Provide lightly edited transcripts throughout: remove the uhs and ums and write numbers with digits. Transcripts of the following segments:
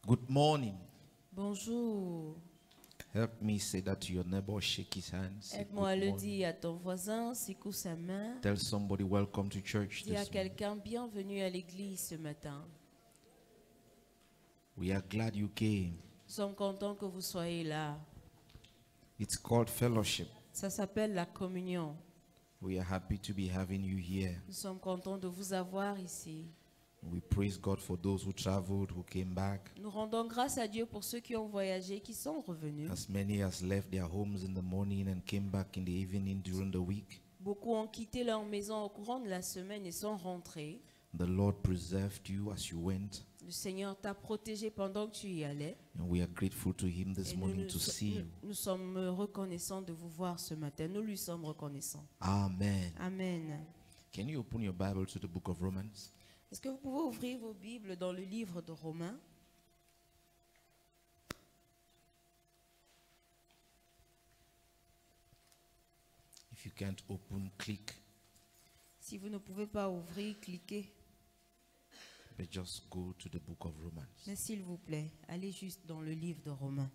Good morning. Bonjour. Help me say that to your neighbor, shake his hands. Say Aide-moi à good le morning. dire à ton voisin, secoue sa main. Tell somebody welcome to church Dis à this morning. quelqu'un bienvenue à l'église ce matin. We are glad you came. Nous sommes contents que vous soyez là. It's called fellowship. Ça s'appelle la communion. We are happy to be having you here. Nous sommes contents de vous avoir ici. We praise God for those who traveled, who came back. Nous rendons grâce à Dieu pour ceux qui ont voyagé, qui sont revenus. As many as left their homes in the morning and came back in the evening during the week. Beaucoup ont quitté leur maison au courant de la semaine et sont rentrés. The Lord preserved you as you went. Le Seigneur t'a protégé pendant que tu y allais. And we are grateful to Him this Et morning to see you. nous sommes reconnaissants de vous voir ce matin. Nous lui sommes reconnaissants. Amen. Amen. Can you open your Bible to the book of Romans? Est-ce que vous pouvez ouvrir vos Bibles dans le livre de Romains? If you can't open, click. Si vous ne pouvez pas ouvrir, cliquez. But just go to the book of Romans. Mais s'il vous plaît, allez juste dans le livre de Romains.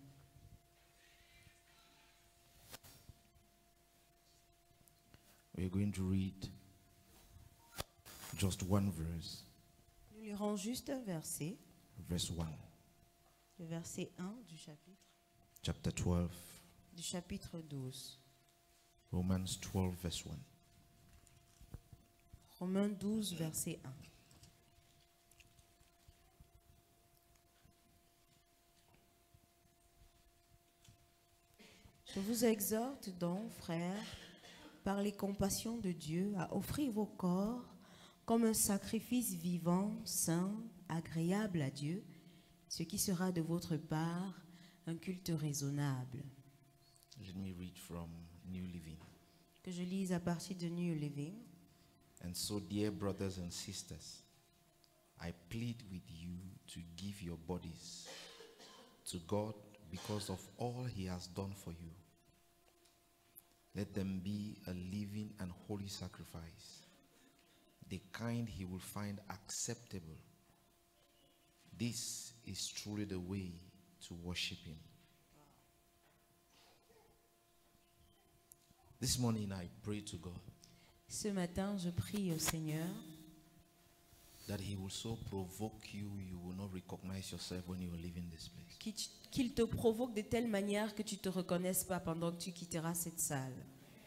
We're going to read just one verse, Nous lirons juste un verset, verse 1, le verset 1 chapter 12, du chapitre 12. Romans 12, verse 1. Romains 12, verset 1. Je vous exhorte donc, frères, par les compassions de Dieu, à offrir vos corps comme un sacrifice vivant, saint, agréable à Dieu, ce qui sera de votre part un culte raisonnable. Let me read from New Living. Que je lise à partir de New Living. And so, dear brothers and sisters, I plead with you to give your bodies to God because of all He has done for you. Let them be a living and holy sacrifice, the kind He will find acceptable. This is truly the way to worship Him. This morning I pray to God Ce matin, je prie au Seigneur that He will so provoke you, you will not recognize yourself when you are leaving this place. qu'il te provoque de telle manière que tu ne te reconnaisses pas pendant que tu quitteras cette salle.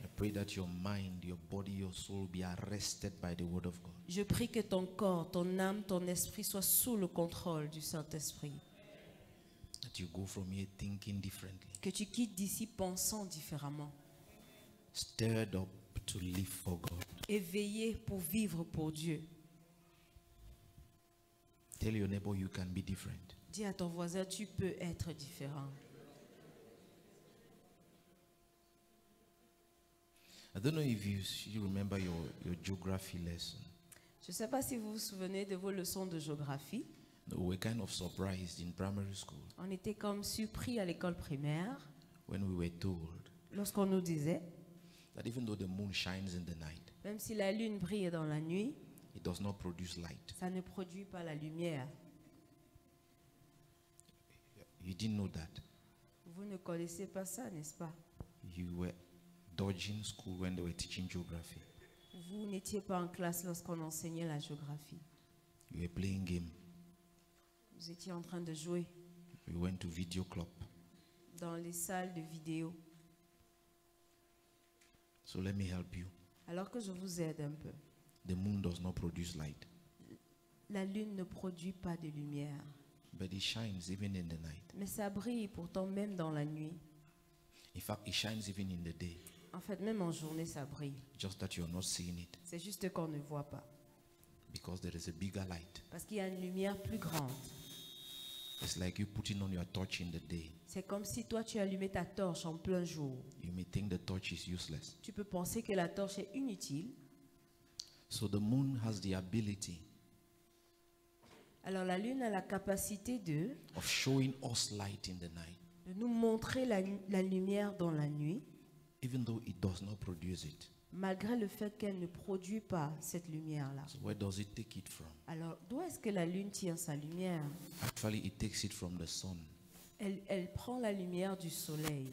I pray that your mind, your body, your soul be arrested by the word of God. Je prie que ton corps, ton âme, ton esprit soient sous le contrôle du Saint-Esprit. That you go from here thinking differently. Que tu quittes d'ici pensant différemment. Stirred up to live for God. Éveillé pour vivre pour Dieu. Tell your neighbor you can be different. Dis à ton voisin, tu peux être différent. I don't know if you remember your geography lesson. Je ne sais pas si vous vous souvenez de vos leçons de géographie. We were kind of surprised in primary school On était comme surpris à l'école primaire when we were told lorsqu'on nous disait, that even though the moon shines in the night, même si la lune brille dans la nuit, it does not produce light. ça ne produit pas la lumière. You didn't know that. Vous ne connaissez pas ça, n'est-ce pas? You were dodging school when they were teaching geography. Vous n'étiez pas en classe lorsqu'on enseignait la géographie. You were playing game. Vous étiez en train de jouer We went to video club. dans les salles de vidéo. So let me help you. Alors que je vous aide un peu. The moon does not produce light, La lune ne produit pas de lumière, but it shines even in the night. mais ça brille pourtant même dans la nuit. In fact, it shines even in the day, En fait, même en journée, ça brille. just that you're not seeing it C'est juste qu'on ne voit pas. because there is a bigger light. Parce qu'il y a une lumière plus grande. It's like you putting on your torch in the day. C'est comme si toi, tu allumais ta torche en plein jour. You may think the torch is useless. Tu peux penser que la torche est inutile. So the moon has the ability Alors la lune a la capacité of showing us light in the night, de nous montrer la lumière dans la nuit, even though it does not produce it. malgré le fait qu'elle ne produit pas cette lumière-là. So where does it take it from? Alors, d'où est-ce que la lune tire sa lumière? Actually, it takes it from the sun Elle prend la lumière du soleil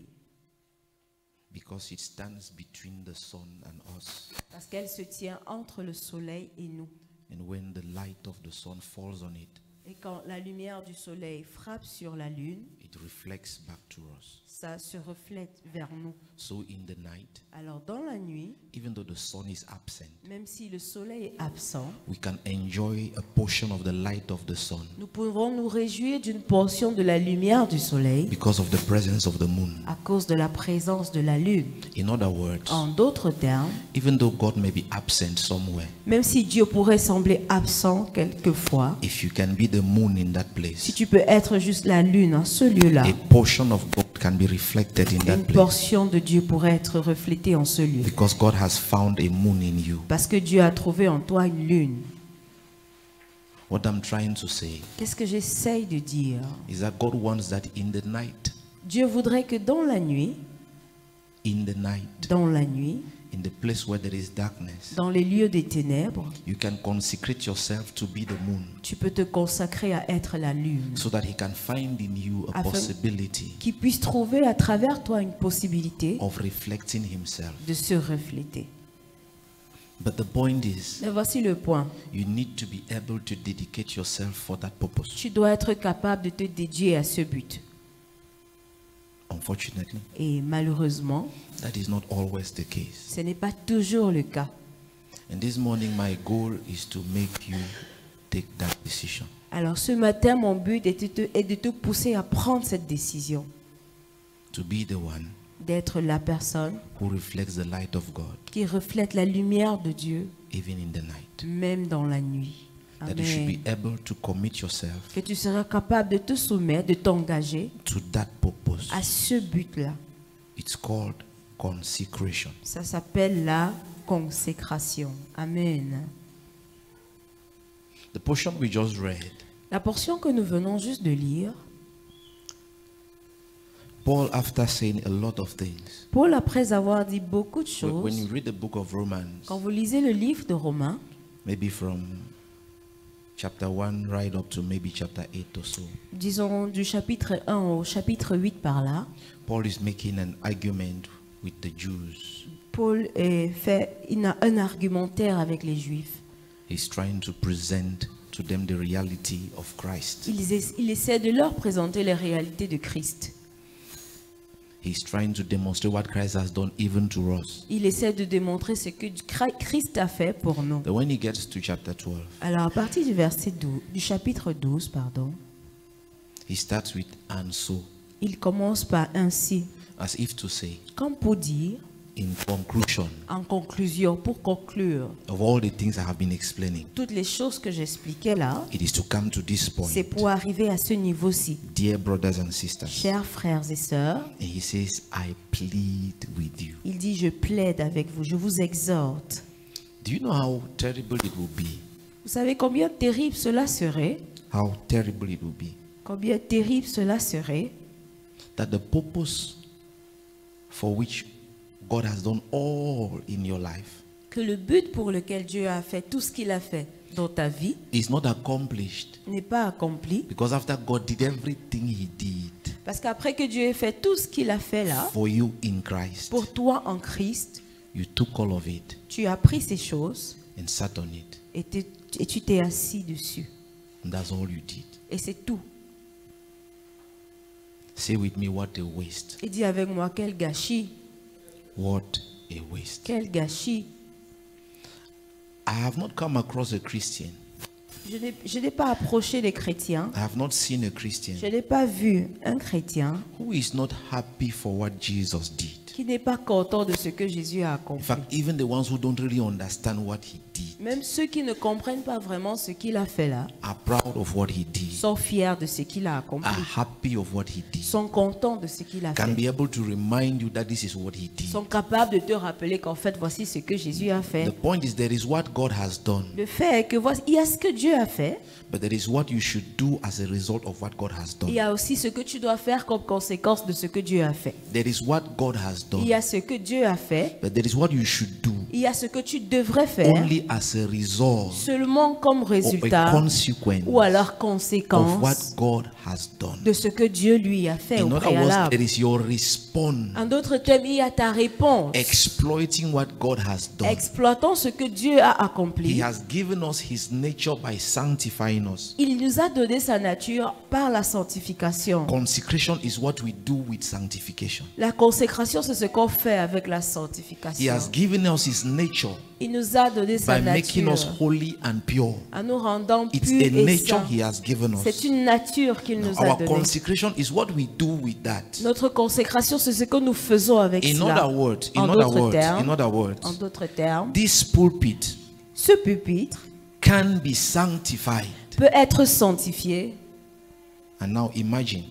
because it stands between the sun and us. parce qu'elle se tient entre le soleil et nous. And when the light of the sun falls on it, Et quand la lumière du soleil frappe sur la lune, it reflects back to us. ça se reflète vers nous. So in the night, Alors, dans la nuit, even though the sun is absent, même si le soleil est absent, we can enjoy a portion of the light of the sun nous pouvons nous réjouir d'une portion de la lumière du soleil because of the presence of the moon. à cause de la présence de la lune. In other words, En d'autres termes, even though God may be absent somewhere, même si Dieu pourrait sembler absent quelquefois, if you can be the moon in that si place, tu peux être juste la lune en ce lieu-là, a portion of God can be reflected in that une place portion de Dieu pourrait être reflétée en ce lieu. because God has found a moon in you. Parce que Dieu a trouvé en toi une lune. What I'm trying to say Qu'est-ce que j'essaye de dire? is that God wants that in the night, Dieu voudrait que dans la nuit, in the place where there is darkness, dans les lieux des ténèbres, you can consecrate yourself to be the moon tu peux te consacrer à être la lune, so that He can find in you a Afin- possibility qui puisse trouver à travers toi une possibilité of reflecting Himself. de se refléter. But the point is, Mais voici le point. you need to be able to dedicate yourself for that purpose. Tu dois être capable de te dédier à ce but. Unfortunately, Et malheureusement, that is not always the case. ce n'est pas toujours le cas. And this morning, my goal is to make you take that decision. Alors ce matin, mon but est de te pousser à prendre cette décision, To be the one d'être la personne who reflects the light of God, qui reflète la lumière de Dieu, even in the night. même dans la nuit. That you should Amen. be able to commit yourself Que tu seras capable de te soumettre, de t'engager to that purpose. à ce but-là. It's called consecration. Ça s'appelle la consécration. Amen. The portion we just read, La portion que nous venons juste de lire, Paul, after saying a lot of things, Paul, après avoir dit beaucoup de when you choses, read the book of Romans, quand vous lisez le livre de Romains, maybe from chapter 1 right up to maybe chapter 8 or so, disons du chapitre 1 au chapitre 8 par là, Paul is making an argument with the Jews. Paul il a un argumentaire avec les Juifs. He's trying to present to them the reality of Christ. Il essaie de leur présenter les réalités de Christ. He's trying to demonstrate what Christ has done even to us. Il essaie de démontrer ce que Christ a fait pour nous. But when he gets to chapter 12, Alors à partir du verset 12, du chapitre 12, pardon, he starts with and so, il commence par ainsi, as if to say, comme pour dire, in conclusion en conclusion, pour conclure, of all the things I have been explaining, toutes les choses que j'expliquais là, it is to come to this point, c'est pour arriver à ce niveau-ci. dear brothers and sisters. Chers frères et sœurs, And he says, I plead with you. il dit, je plaide avec vous, je vous exhorte. Do you know how terrible it will be? Vous savez combien terrible cela serait, How terrible it will be combien terrible cela serait, that the purpose for which God has done all in your life que le but pour lequel Dieu a fait tout ce qu'il a fait dans ta vie is not accomplished, n'est pas accompli. because after God did everything he did Parce qu'après que Dieu ait fait tout ce qu'il a fait là, for you in Christ, pour toi en Christ, you took all of it tu as pris ces choses and sat on it. et tu t'es assis dessus. And that's all you did. Et c'est tout. Say with me, what a waste. Et dis avec moi, quel gâchis, What a waste. quel gâchis. I have not come across a Christian. Je n'ai pas approché les chrétiens, I have not seen a Christian je n'ai pas vu un chrétien who is not happy for what Jesus did. qui n'est pas content de ce que Jésus a In accompli. fact, even the ones who don't really understand what he did Même ceux qui ne comprennent pas vraiment ce qu'il a fait là are proud of what he did, sont fiers de ce qu'il a accompli, are happy of what he did, sont contents de ce qu'il a can fait, be able to remind you that this is what he did. sont capables de te rappeler qu'en fait, voici ce que Jésus a fait. The point is, there is what God has done, Le fait est que voici, il y a ce que Dieu a fait, but there is what you should do as a result of what God has il y done. a aussi ce que tu dois faire comme conséquence de ce que Dieu a fait. There is what God has Il done, y a ce que Dieu a fait, but there is what you should do il Il y a ce que tu devrais faire only as a result seulement comme or a résultat consequence ou alors of what conséquence God has done. de ce que Dieu lui a fait In au other words, préalable. it is your response En d'autres termes, il y a ta réponse. exploiting what God has done. Exploitant ce que Dieu a He accompli. has given us his nature by sanctifying us. Il nous a donné sa nature par la sanctification. Consecration is what we do with sanctification. La consécration, c'est ce qu'on fait avec la He sanctification. has given us his nature Il nous a donné sa by making us nature holy and pure. en nous rendant It's purs a et nature saints. he has given C'est us. une nature qu'il nous a Our donnée. consecration is what we do with that. Notre consécration, c'est ce que nous faisons avec In cela. other words, En d'autres words, En d'autres termes, this pulpit ce pupitre can be sanctified. peut être sanctifié. And now imagine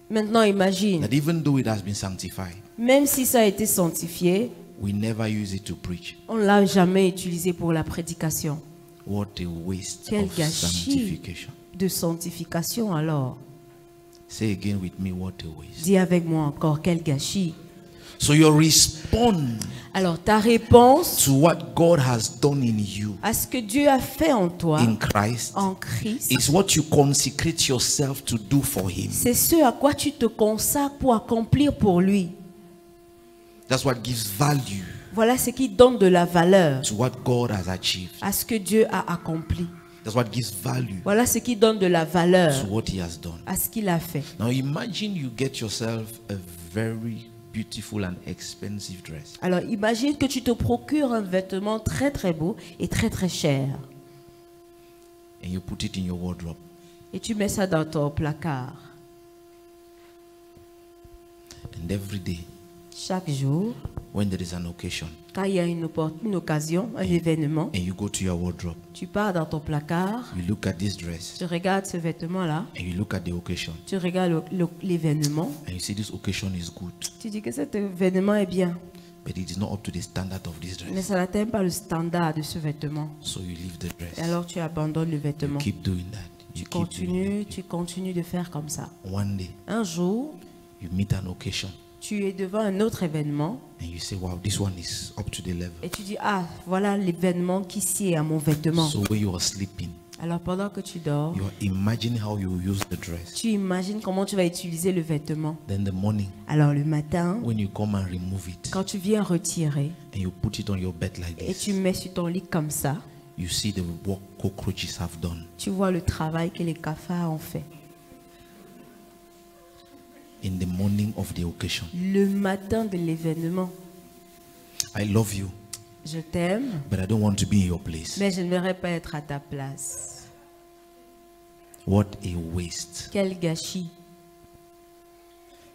Maintenant, imagine, that even though it has been sanctified, même si ça a été sanctifié, we never use it to preach. on ne l'a jamais utilisé pour la prédication. What a waste Quel of gâchis sanctification. de sanctification alors. Say again with me, what a waste. Dis avec moi encore, quel gâchis. So your response Alors ta réponse to what God has done in you à ce que Dieu a fait en toi, in Christ en Christ, is what you consecrate yourself to do for him. c'est ce à quoi tu te consacres pour accomplir pour lui. That's what gives value Voilà ce qui donne de la valeur to what God has achieved. à ce que Dieu a accompli. That's what gives value Voilà ce qui donne de la valeur to what he has done. à ce qu'il a fait. Now imagine you get yourself a very beautiful and expensive dress. Alors imagine que tu te procures un vêtement très très beau et très très cher. And you put it in your wardrobe. Et tu mets ça dans ton placard. And every day, Chaque jour, when there is an occasion, quand il y a une occasion, un événement, and you go to your wardrobe, tu pars dans ton placard, you look at this dress, tu regardes ce vêtement-là, and you look at the occasion, tu regardes l'événement, and you say this occasion is good, tu dis que cet événement est bien, but it is not up to the standard of this mais dress. ça n'atteint pas le standard de ce vêtement. So you leave the dress. Et alors tu abandonnes le You vêtement. keep doing that. You keep doing that. Tu continues de faire comme ça. One day, Un jour, you meet an occasion, tu es devant un autre événement and you say, wow, this one is up to the level. et tu dis, ah, voilà l'événement qui sied à mon vêtement. So when you are sleeping, Alors pendant que tu dors, you are imagining how you will use the dress. tu imagines comment tu vas utiliser le vêtement. Then the morning, Alors le matin, when you come and remove it, quand tu viens retirer and you put it on your bed like et this, tu mets sur ton lit comme ça, you see the work cockroaches have done. tu vois le travail que les cafards ont fait. In the morning of the occasion. Le matin de l'événement, I love you, je t'aime, but I don't want to be in your place. mais je n'aimerais pas être à ta place. What a waste. Quel gâchis.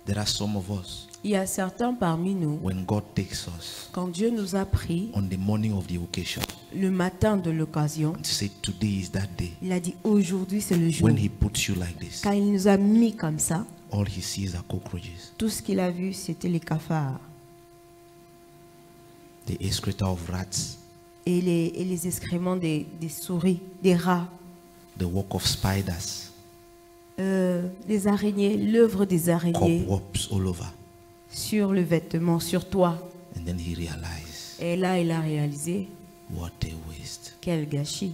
There are some of us, Il y a certains parmi nous, when God takes us quand Dieu nous a pris on the morning of the occasion, le matin de l'occasion, to say today is that day. il a dit aujourd'hui c'est le jour. When he puts you like this, Quand il nous a mis comme ça, all he sees are cockroaches. tout ce qu'il a vu c'était les cafards The excreta of rats, et les excréments des souris, des rats, the work of spiders, les araignées, l'œuvre des araignées cobwebs all over. sur le vêtement, sur toi. And then he realized, Et là il a réalisé, what a waste. quel gâchis.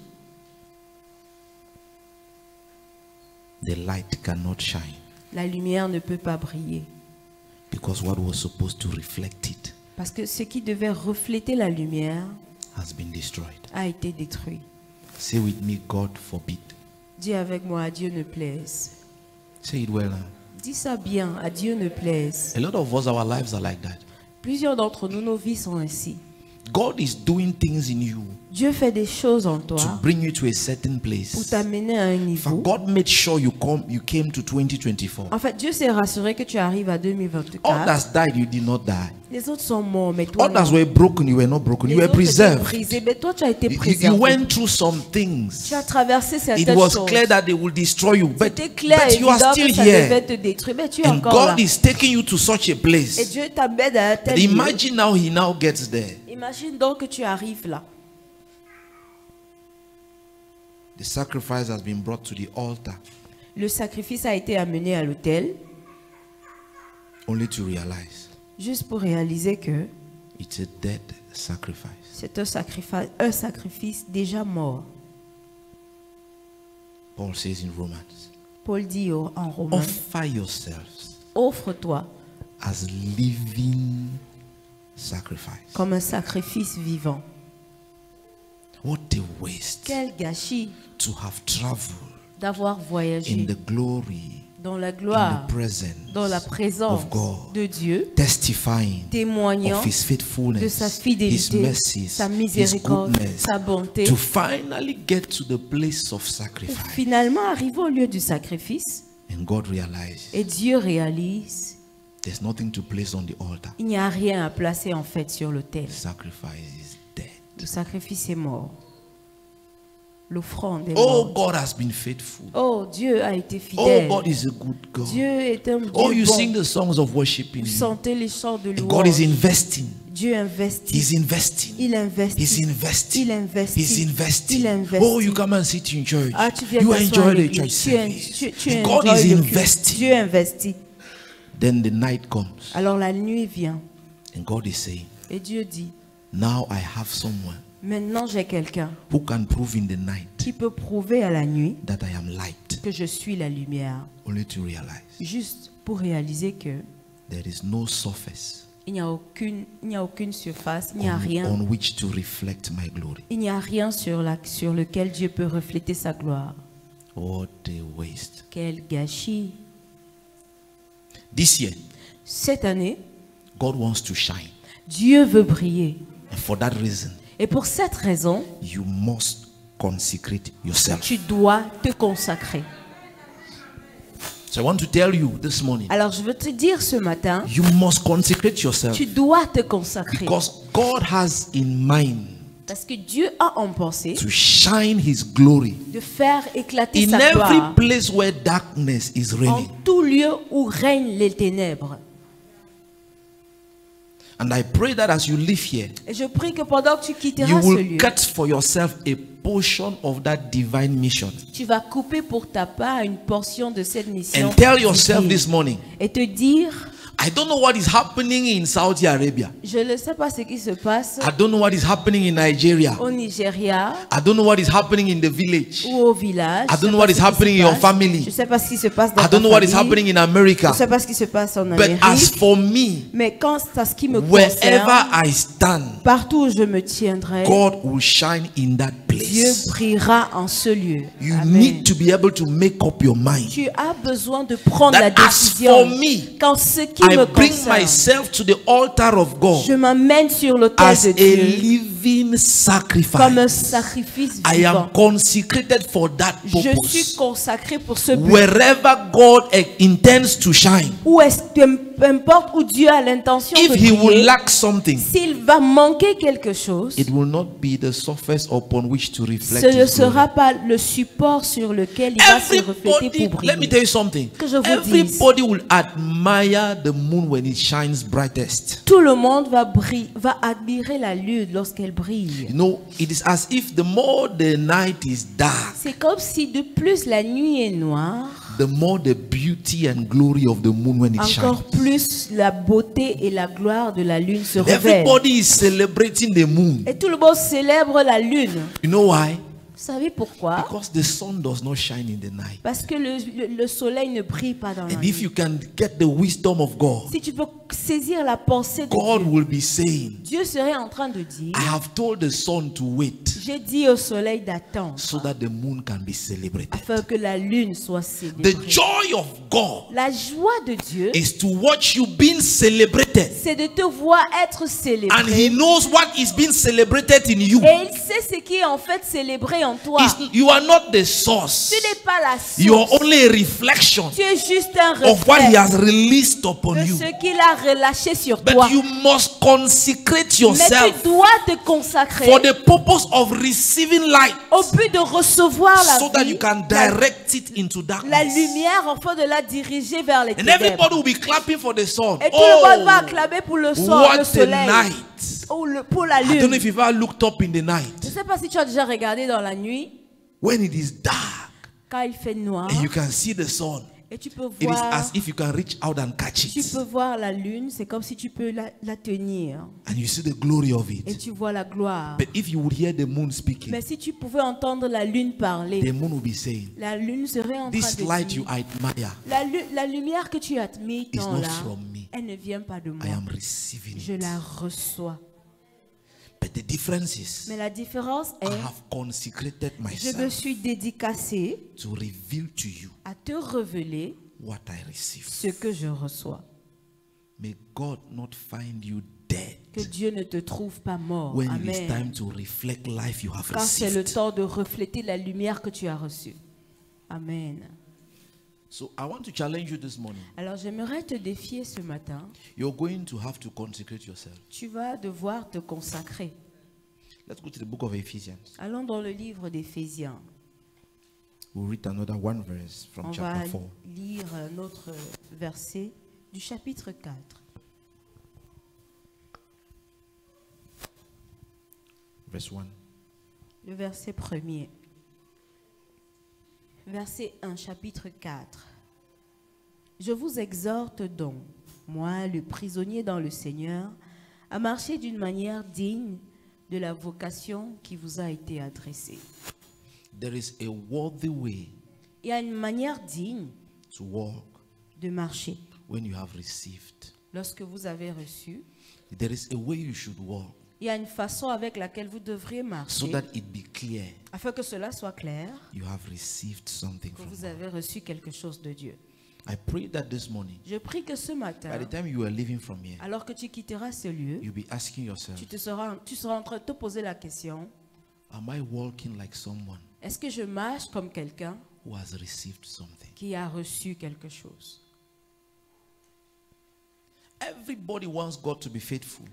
The light cannot shine La lumière ne peut pas briller. because what was supposed to reflect it Parce que ce qui devait refléter la lumière has been destroyed. a été détruit. Say with me, God forbid. Dis avec moi, à Dieu ne plaise. Say it well now. Dis ça bien, à Dieu ne plaise. A lot of us, our lives are like that. Plusieurs d'entre nous, nos vies sont ainsi. God is doing things in you Dieu fait des choses en to toi bring you to a certain pour place. t'amener à un In fact, niveau. God made sure you came to 2024. En fait, Dieu s'est rassuré que tu arrives à All 2024. that's died, you did not die. Les autres sont morts, mais toi, All that non. were broken, you were not broken. Les You were autres étaient preserved. brisés, mais toi, tu as été You préservé. went through some things. Tu as traversé It certaines was choses. clear that they will destroy you, but C'était clair et you are évident still que ça devait here. te détruire, mais tu es And encore là. God is taking you to such a Et place. Dieu t'amène à un tel But lieu. imagine how he now gets there. Imagine donc que tu arrives là. The sacrifice has been brought to the altar Le sacrifice a été amené à l'autel, only to realize juste pour réaliser que It's a dead sacrifice. C'est un sacrifice déjà mort. Paul says in Romans, Paul dit en Romains, offer yourselves offre-toi as living sacrifice. comme un sacrifice vivant. What a waste Quel gâchis to have traveled d'avoir voyagé in the glory, dans la in gloire, the presence dans la présence of God, de Dieu, testifying témoignant of His de faithfulness, sa His fidélité, mercies, sa His miséricorde, goodness, sa bonté. to finally get to the place of Et sacrifice. finalement, arrivé au lieu du sacrifice, And God realizes et Dieu réalise, there's nothing to place on the altar. il n'y a rien à placer en fait sur l'autel. The sacrifice is dead. Le sacrifice est mort. L'offrande est Oh, morte. God has been faithful. Oh, Dieu a été Oh, fidèle. God is a good God. Dieu est un Dieu Oh, you bon. sing the songs of worship in Vous Him. sentez les chants de And God is louange. investing. Dieu investit. He's investing. Il investit. He's investing. Il investit. He's investing. Il investit. Oh, you come and sit in church. Ah, tu viens You t'asseoir à enjoy the l'église. church service. Tu God enjoy is le culte. investing. Dieu investit. Then the night comes, Alors la nuit vient and God is saying, et Dieu dit, now I have someone maintenant j'ai quelqu'un who can prove in the night qui peut prouver à la nuit that I am light. que je suis la lumière. Only to realize Juste pour réaliser que there is no surface il n'y a aucune surface, il n'y a rien. on which to reflect my glory. Il n'y a rien sur lequel Dieu peut refléter sa gloire. What a waste. Quel gâchis. This year, Cette année, God wants to shine. Dieu veut briller. And for that reason, Et pour cette raison, you must consecrate yourself. tu dois te consacrer. So I want to tell you this morning, Alors je veux te dire ce matin, you must consecrate yourself tu dois te consacrer. because God has in mind Parce que Dieu a en pensée to shine His glory de faire éclater in sa every gloire place where darkness is en reigning. tout lieu où règnent les ténèbres. And I pray that as you live here, Et je prie que pendant que tu you quitteras ce will lieu, cut for yourself a portion of that divine mission. tu vas couper pour ta part une portion de cette mission And tell yourself divine. this morning, Et te dire, I don't know what is happening in Saudi Arabia. je ne sais pas ce qui se passe I don't know what is happening in Nigeria. au Nigeria I don't know what is happening in the village. ou au village. I Je don't sais know pas what is ce qui se happening in your passe. family. Je ne sais pas ce qui se passe dans I ta don't know what is famille. happening in Je America. ne sais pas ce qui se passe en But Amérique. as for me, Mais quand à ce qui me wherever concerne, I stand, partout où je me tiendrai, God will shine in that Dieu place. brillera en ce lieu. You Amen. need to be able to make up your mind Tu as besoin de prendre la that as décision. for me, Quand ce qui I me bring concerne, myself to the altar of God je m'amène sur l'autel as de a Dieu living comme un sacrifice. sacrifice I am vivant. consecrated for that Je suis purpose. consacré pour ce but. Wherever God intends to shine, Où est-ce que, peu importe où Dieu a l'intention if de He will briller, lack something, s'il va manquer quelque chose, it will not be the surface upon which to reflect ce ne His sera glory. pas le support sur lequel il va se refléter Everybody, pour let me briller. tell you something. Que je vous Everybody will admire the moon when it shines brightest. Tout le monde va admirer la lune lorsqu'elle brille. You know, it is as if the more the night is dark, C'est comme si de plus la nuit est noire, the more the beauty and glory of the moon when it encore shines. plus la beauté et la gloire de la lune se révèlent. Everybody is celebrating the moon. Et tout le monde célèbre la lune. You know why? Vous savez pourquoi? Because the sun does not shine in the night. Parce que le soleil ne brille pas dans la And if nuit. you can get the wisdom of God, Si tu peux saisir la pensée de God Dieu, will be saying, Dieu serait en train de dire, I have told the sun to wait j'ai dit au soleil d'attendre so that the moon can be celebrated. afin que la lune soit The célébrée. joy of God La joie de Dieu, is to watch you being celebrated. c'est de te voir être And He célébré. knows what is being celebrated in you. Et il sait ce qui est en fait célébré en toi. You are not the source. Tu n'es pas la You are source. only a reflection Tu es juste un of what He reflet has released upon de you. ce qu'il a relâché sur toi. But you must consecrate Mais yourself tu dois te consacrer for the purpose of receiving light au but de recevoir so la that vie, you can direct it into la darkness. lumière, afin de la diriger vers les And ténèbres. everybody will be clapping for the sun. Et tout le monde va Oh, acclamer pour le what a soleil night. ou pour la I don't know lune. if you've ever looked up in the Je ne night sais pas si tu as déjà regardé dans la nuit, when it is dark quand il fait noir, and you can see the sun. Et tu peux It is voir, as if you can reach out and catch tu it. peux voir la lune, c'est comme si tu peux la tenir. And you see the glory of Et it. tu vois la gloire. But if you would hear the moon speaking, Mais si tu pouvais entendre la lune parler, the moon will be saying, la lune serait en train this de light you dire, admire la lumière que tu admires is tant not là, from me. elle ne vient pas de moi. I am receiving Je it. la reçois. But the difference is, Mais la différence est, I have consecrated je me myself suis dédicacé to reveal to you à te révéler what I receive. ce que je reçois. May God not find you dead Que Dieu ne te trouve pas mort. when it is Amen. time to reflect life you have Quand c'est le received. temps de refléter la lumière que tu as reçue. Amen. So I want to challenge you this morning. Alors j'aimerais te défier ce matin. You're going to have to consecrate yourself. Tu vas devoir te consacrer. Let's go to the book of Ephesians. Allons dans le livre d'Éphésiens. We'll read another one verse On from va chapter 4. lire un autre verset du chapitre 4. Verse 1. Le verset premier. Verset 1, chapitre 4. Je vous exhorte donc, moi, le prisonnier dans le Seigneur, à marcher d'une manière digne de la vocation qui vous a été adressée. There is a worthy way Il y a une manière digne to walk de marcher. when you have received. Lorsque vous avez reçu, There is a way you should walk il y a une façon avec laquelle vous devriez so marcher, that it be clear afin que cela soit clair, you have received something que from vous God. avez reçu quelque chose de Dieu. I pray that this morning, Je prie que ce matin, by the time you are leaving from here, alors que tu quitteras ce lieu, you'll be asking yourself, tu seras en train de te poser la question, am I walking like someone est-ce que je marche comme quelqu'un who has received something? qui a reçu quelque chose? Everybody wants God to be faithful,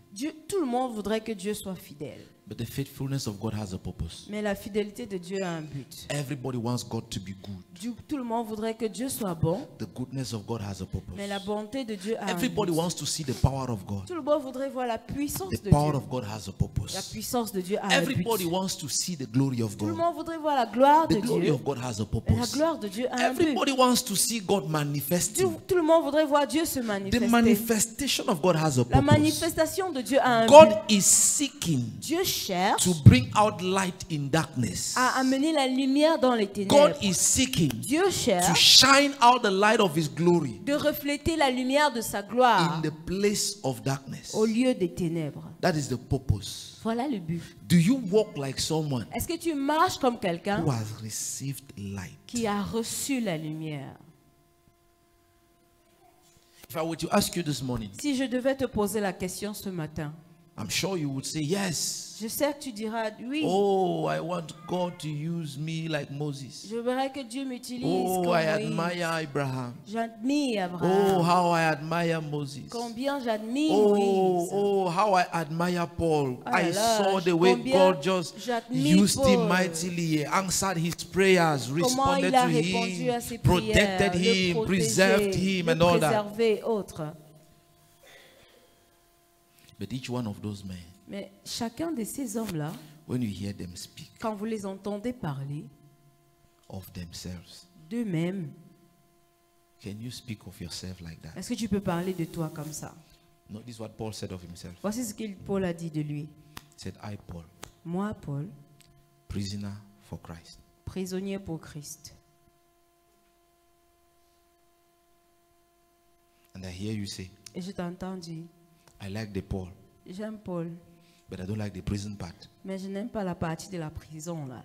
Tout le monde voudrait que Dieu soit fidèle, but the faithfulness of God has a purpose. mais la fidélité de Dieu a un but. Everybody wants God to be good. Tout le monde voudrait que Dieu soit bon, The goodness of God has a purpose. mais la bonté de Dieu a un Everybody but. wants to see the power of God. Tout le monde voudrait voir la puissance The de power Dieu. of God has a La purpose. puissance de Dieu a un but. Everybody wants to see the glory of Tout le God. monde voudrait voir la gloire de The glory Dieu. of God has a Et la purpose. gloire de Dieu a un but. Everybody wants to see God manifesting. Tout le monde voudrait voir Dieu se The manifester. manifestation of God has a La purpose. manifestation de Dieu a un God but. is seeking Dieu cherche to bring out light in darkness. à amener la lumière dans les God ténèbres. is seeking Dieu to cherche shine out the light of His glory de refléter la lumière de sa in gloire the place of darkness. au lieu des ténèbres. That is the purpose. Voilà le but. Do you walk like someone Est-ce que tu marches comme quelqu'un who has received light? qui a reçu la lumière? If I were to ask you this morning, Si je devais te poser la question ce matin, I'm sure you would say yes. je sais que tu diras oui. Oh, I want God to use me like Moses. Je voudrais que Dieu m'utilise Oh, comme I Moïse. admire Abraham. J'admire Oh, Abraham. how I admire Moses. Combien j'admire Oh, Moïse. oh, how I admire Paul. Oh là I là, saw the way combien God just j'admire used him Paul. mightily, answered his prayers, Comment responded il a to répondu à him, ses protected prières, him, le preserved protéger, him, le and all that. préserver, autres. But each one of those men, Mais chacun de ces hommes-là, when you hear them speak quand vous les entendez parler of themselves, d'eux-mêmes, can you speak of yourself like that? est-ce que tu peux parler de toi comme ça? No, this is what Paul said of himself. Voici ce que Paul a dit de lui. He said, I, Paul, Moi, Paul, prisoner for Christ. prisonnier pour Christ. And I hear you say, Et je t'entends dire, I like the Paul, j'aime Paul, but I don't like the prison part. mais je n'aime pas la partie de la prison là.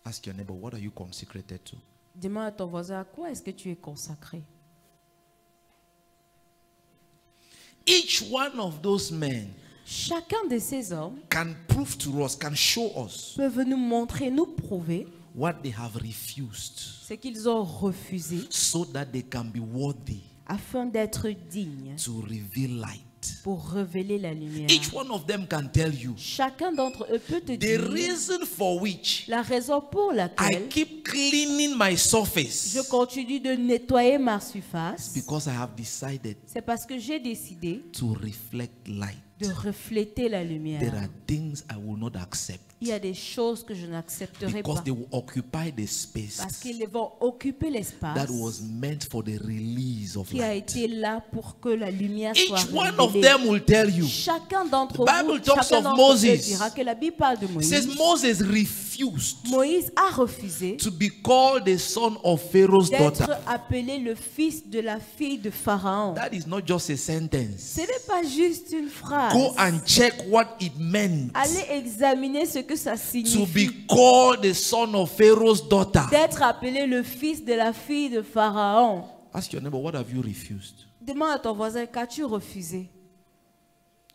Ask your neighbor, what are you consecrated to? Demande à ton voisin, à quoi est-ce que tu es consacré? Each one of those men Chacun de ces hommes can prove to us, can show us peut nous montrer, nous prouver what they have refused ce qu'ils ont refusé so that they can be worthy afin d'être dignes to reveal light. pour révéler la lumière. Each one of them can tell you Chacun d'entre eux peut te the dire reason for which la raison pour I laquelle keep cleaning my surface je continue de nettoyer ma surface. because I have decided C'est parce que j'ai décidé to reflect light. de refléter la There lumière. are things I will not accept. Il y a des choses que je n'accepterai because pas they will occupy the space parce qu'ils vont occuper l'espace that was meant for the release of qui a light. été là pour que la lumière soit Each one of révélée. them will tell you. Chacun d'entre The Bible vous, talks chacun of d'entre Moses. eux dira que la Bible parle de It says Moïse. Moses refused Moïse a refusé to be called the son of Pharaoh's daughter. d'être appelé le fils de la fille de Pharaon. That is not just a sentence. Ce n'est pas juste une phrase. Go and check what it meant Allez examiner ce que ça to signifie be called the son of Pharaoh's daughter. d'être appelé le fils de la fille de Pharaon. Ask your neighbor, what have you refused? Demande à ton voisin, qu'as-tu refusé?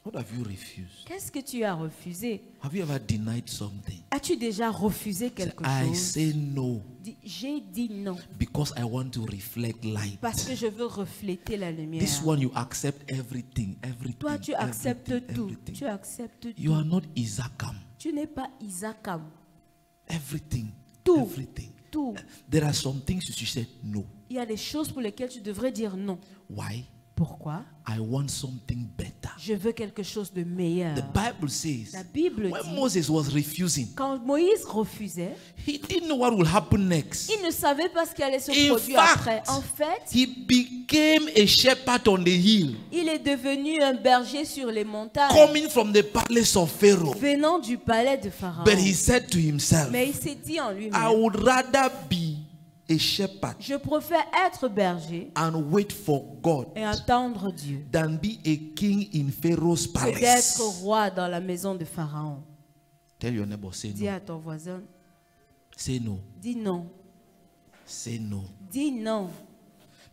What have you refused? Qu'est-ce que tu as refusé? Have you ever denied something? As-tu déjà refusé quelque I chose? say no J'ai dit non because I want to reflect light. parce que je veux refléter la lumière. This one you accept everything, Toi, tu acceptes tout. everything. Tu acceptes You tout. are not Isakam. Tu n'es pas Isakam. Everything. Tout. Everything. Tout. There are some things you should say no. Il y a des choses pour lesquelles tu devrais dire non. Why? Pourquoi? I want something better. Je veux quelque chose de meilleur. The Bible says La Bible when dit, Moses was refusing, quand Moïse refusait, he didn't know what will happen next. il ne savait pas ce qui allait se In produire fact, après. En fait, He became a shepherd on the hill, il est devenu un berger sur les montagnes, coming from the palace of Pharaoh. venant du palais de Pharaon. But he said to himself, Mais il s'est dit en I lui-même, would rather be a shepherd je préfère être berger and wait for God et attendre Dieu than be a king in Pharaoh's que palace. d'être roi dans la maison de Pharaon. Tell your neighbor, say Dis no. à ton voisin, Say no. dis non, Say no. dis non.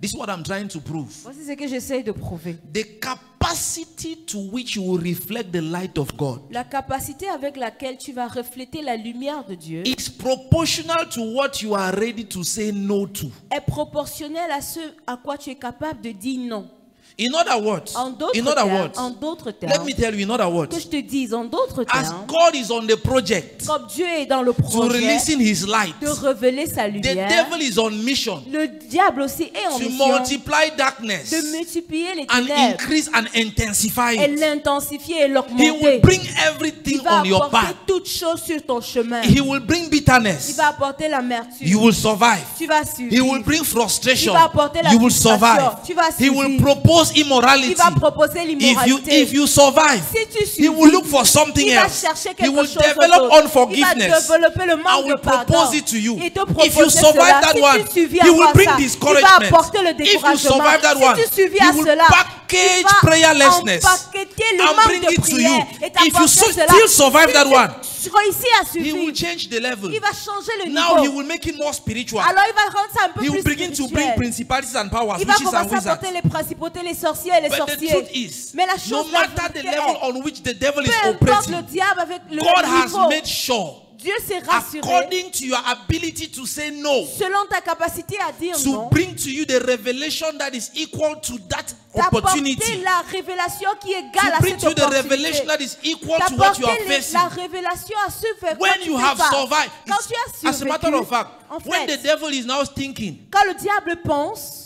This is what I'm trying to prove. Voici ce que j'essaie de prouver. The capacity to which you will reflect the light of God La capacité avec laquelle tu vas refléter la lumière de Dieu is proportional to what you are ready to say no to. est proportionnelle à ce à quoi tu es capable de dire non. In other words, En d'autres in other termes, words, en d'autres let termes, me tell you in other que words, je te dise en d'autres as termes, God is on the project comme Dieu est dans le to projet releasing his light, de révéler sa the lumière, devil is on mission le diable aussi est en to mission multiply darkness de multiplier les and ténèbres increase and intensify et it. l'intensifier et He will l'augmenter. bring Il everything va on your apporter path. toutes choses sur ton chemin. He will bring Il bitterness. va apporter l'amertume. You will survive. Tu vas He will survivre. bring frustration. Il va apporter la You will frustration. survive. Tu vas He will survivre. propose Il immorality. va proposer l'immoralité. If you survive, Si tu he survis, will look for something il va else. chercher He quelque will chose develop d'autre. Il va unforgiveness. développer le I manque will de pardon. propose it to you. Il te If propose you survive cela. that Si one, tu survis he will à bring ça, il va discouragement. apporter le If you découragement. survive that one, Si tu survis he à will cela, package il va prayerlessness empaqueter le and manque bring de it to you. prière et If you t'apporter cela. still survive that one, Si tu réussis à he will survivre, change the level. il va changer le Now he niveau. will make it more spiritual. Alors il va rendre ça un peu He will plus begin to bring spirituel. principalities and powers, Il va witches and commencer à wizards. porter les principautés, les sorciers et les But the sorciers. truth is, Mais la no chose la matter the vérité level est, on which the devil is peu importe le operating, diable avec le God has niveau, made sure, Dieu s'est rassuré according to your ability to say no, selon ta capacité à dire to non, bring to you the revelation that is equal to that d'apporter opportunity, la révélation qui est to égale à bring cette to you the revelation opportunité. that is equal to what you are D'apporter facing. la révélation à ce vers quoi When tu you fais have face. survived, Quand it's- tu as as a matter survécu, of fact, en when the fait, devil is now thinking, quand le diable pense,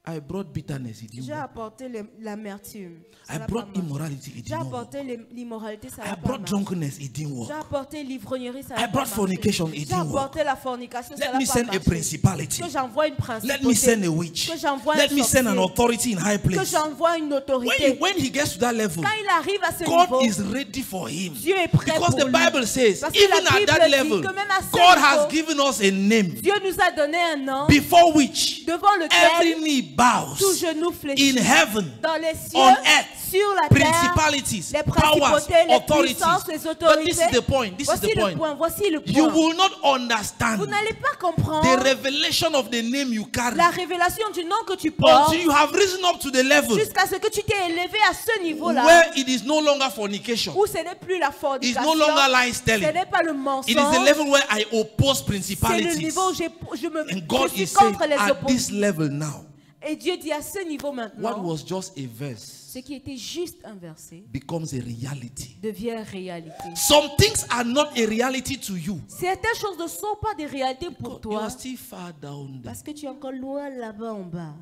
I brought bitterness, it didn't j'ai work. apporté l'amertume. ça I n'a brought pas marché. immorality, it J'ai didn't work. apporté l'immoralité, ça I n'a pas brought marché. drunkenness, it didn't work. J'ai apporté l'ivrognerie, ça I n'a pas brought marché. fornication, it J'ai didn't work. apporté la fornication, ça Let n'a me pas send a marché. principality. Que j'envoie une Let principauté. me send a witch. Que j'envoie Let un me send an sorcier. authority in high Que place. j'envoie une autorité. When he gets to that level, Quand il arrive à ce niveau, God is ready for him. Dieu est prêt Because pour the lui. Bible says, Parce que even la at Bible that dit level, que même à ce God niveau, has given us a name Dieu nous a donné un nom before which devant every lequel knee bows tout genou in fléchit. heaven, Dans les cieux, on earth, sur la terre, principalities, les powers, principautés, les authorities. puissances, les But autorités. this is the point. This is Voici the le point. point. Voici le You point. will not understand Vous n'allez pas the comprendre revelation of the name you carry la révélation du nom que tu portes until you have risen up to the level jusqu'à ce que tu t'es élevé à ce niveau-là where it is no longer fornication. où ce n'est plus la It's fornication, no longer lies ce telling. n'est pas le It is the mensonge, level where I oppose c'est le principalities. niveau où je And God suis is saying, contre les at this oppositions. level now, Et Dieu dit à ce niveau what maintenant, was just a verse ce qui était juste un verset becomes a reality. devient réalité. Some things are not a reality to you. Certaines choses ne sont pas des réalités pour You toi are still far down there. parce que tu es encore loin là-bas en bas.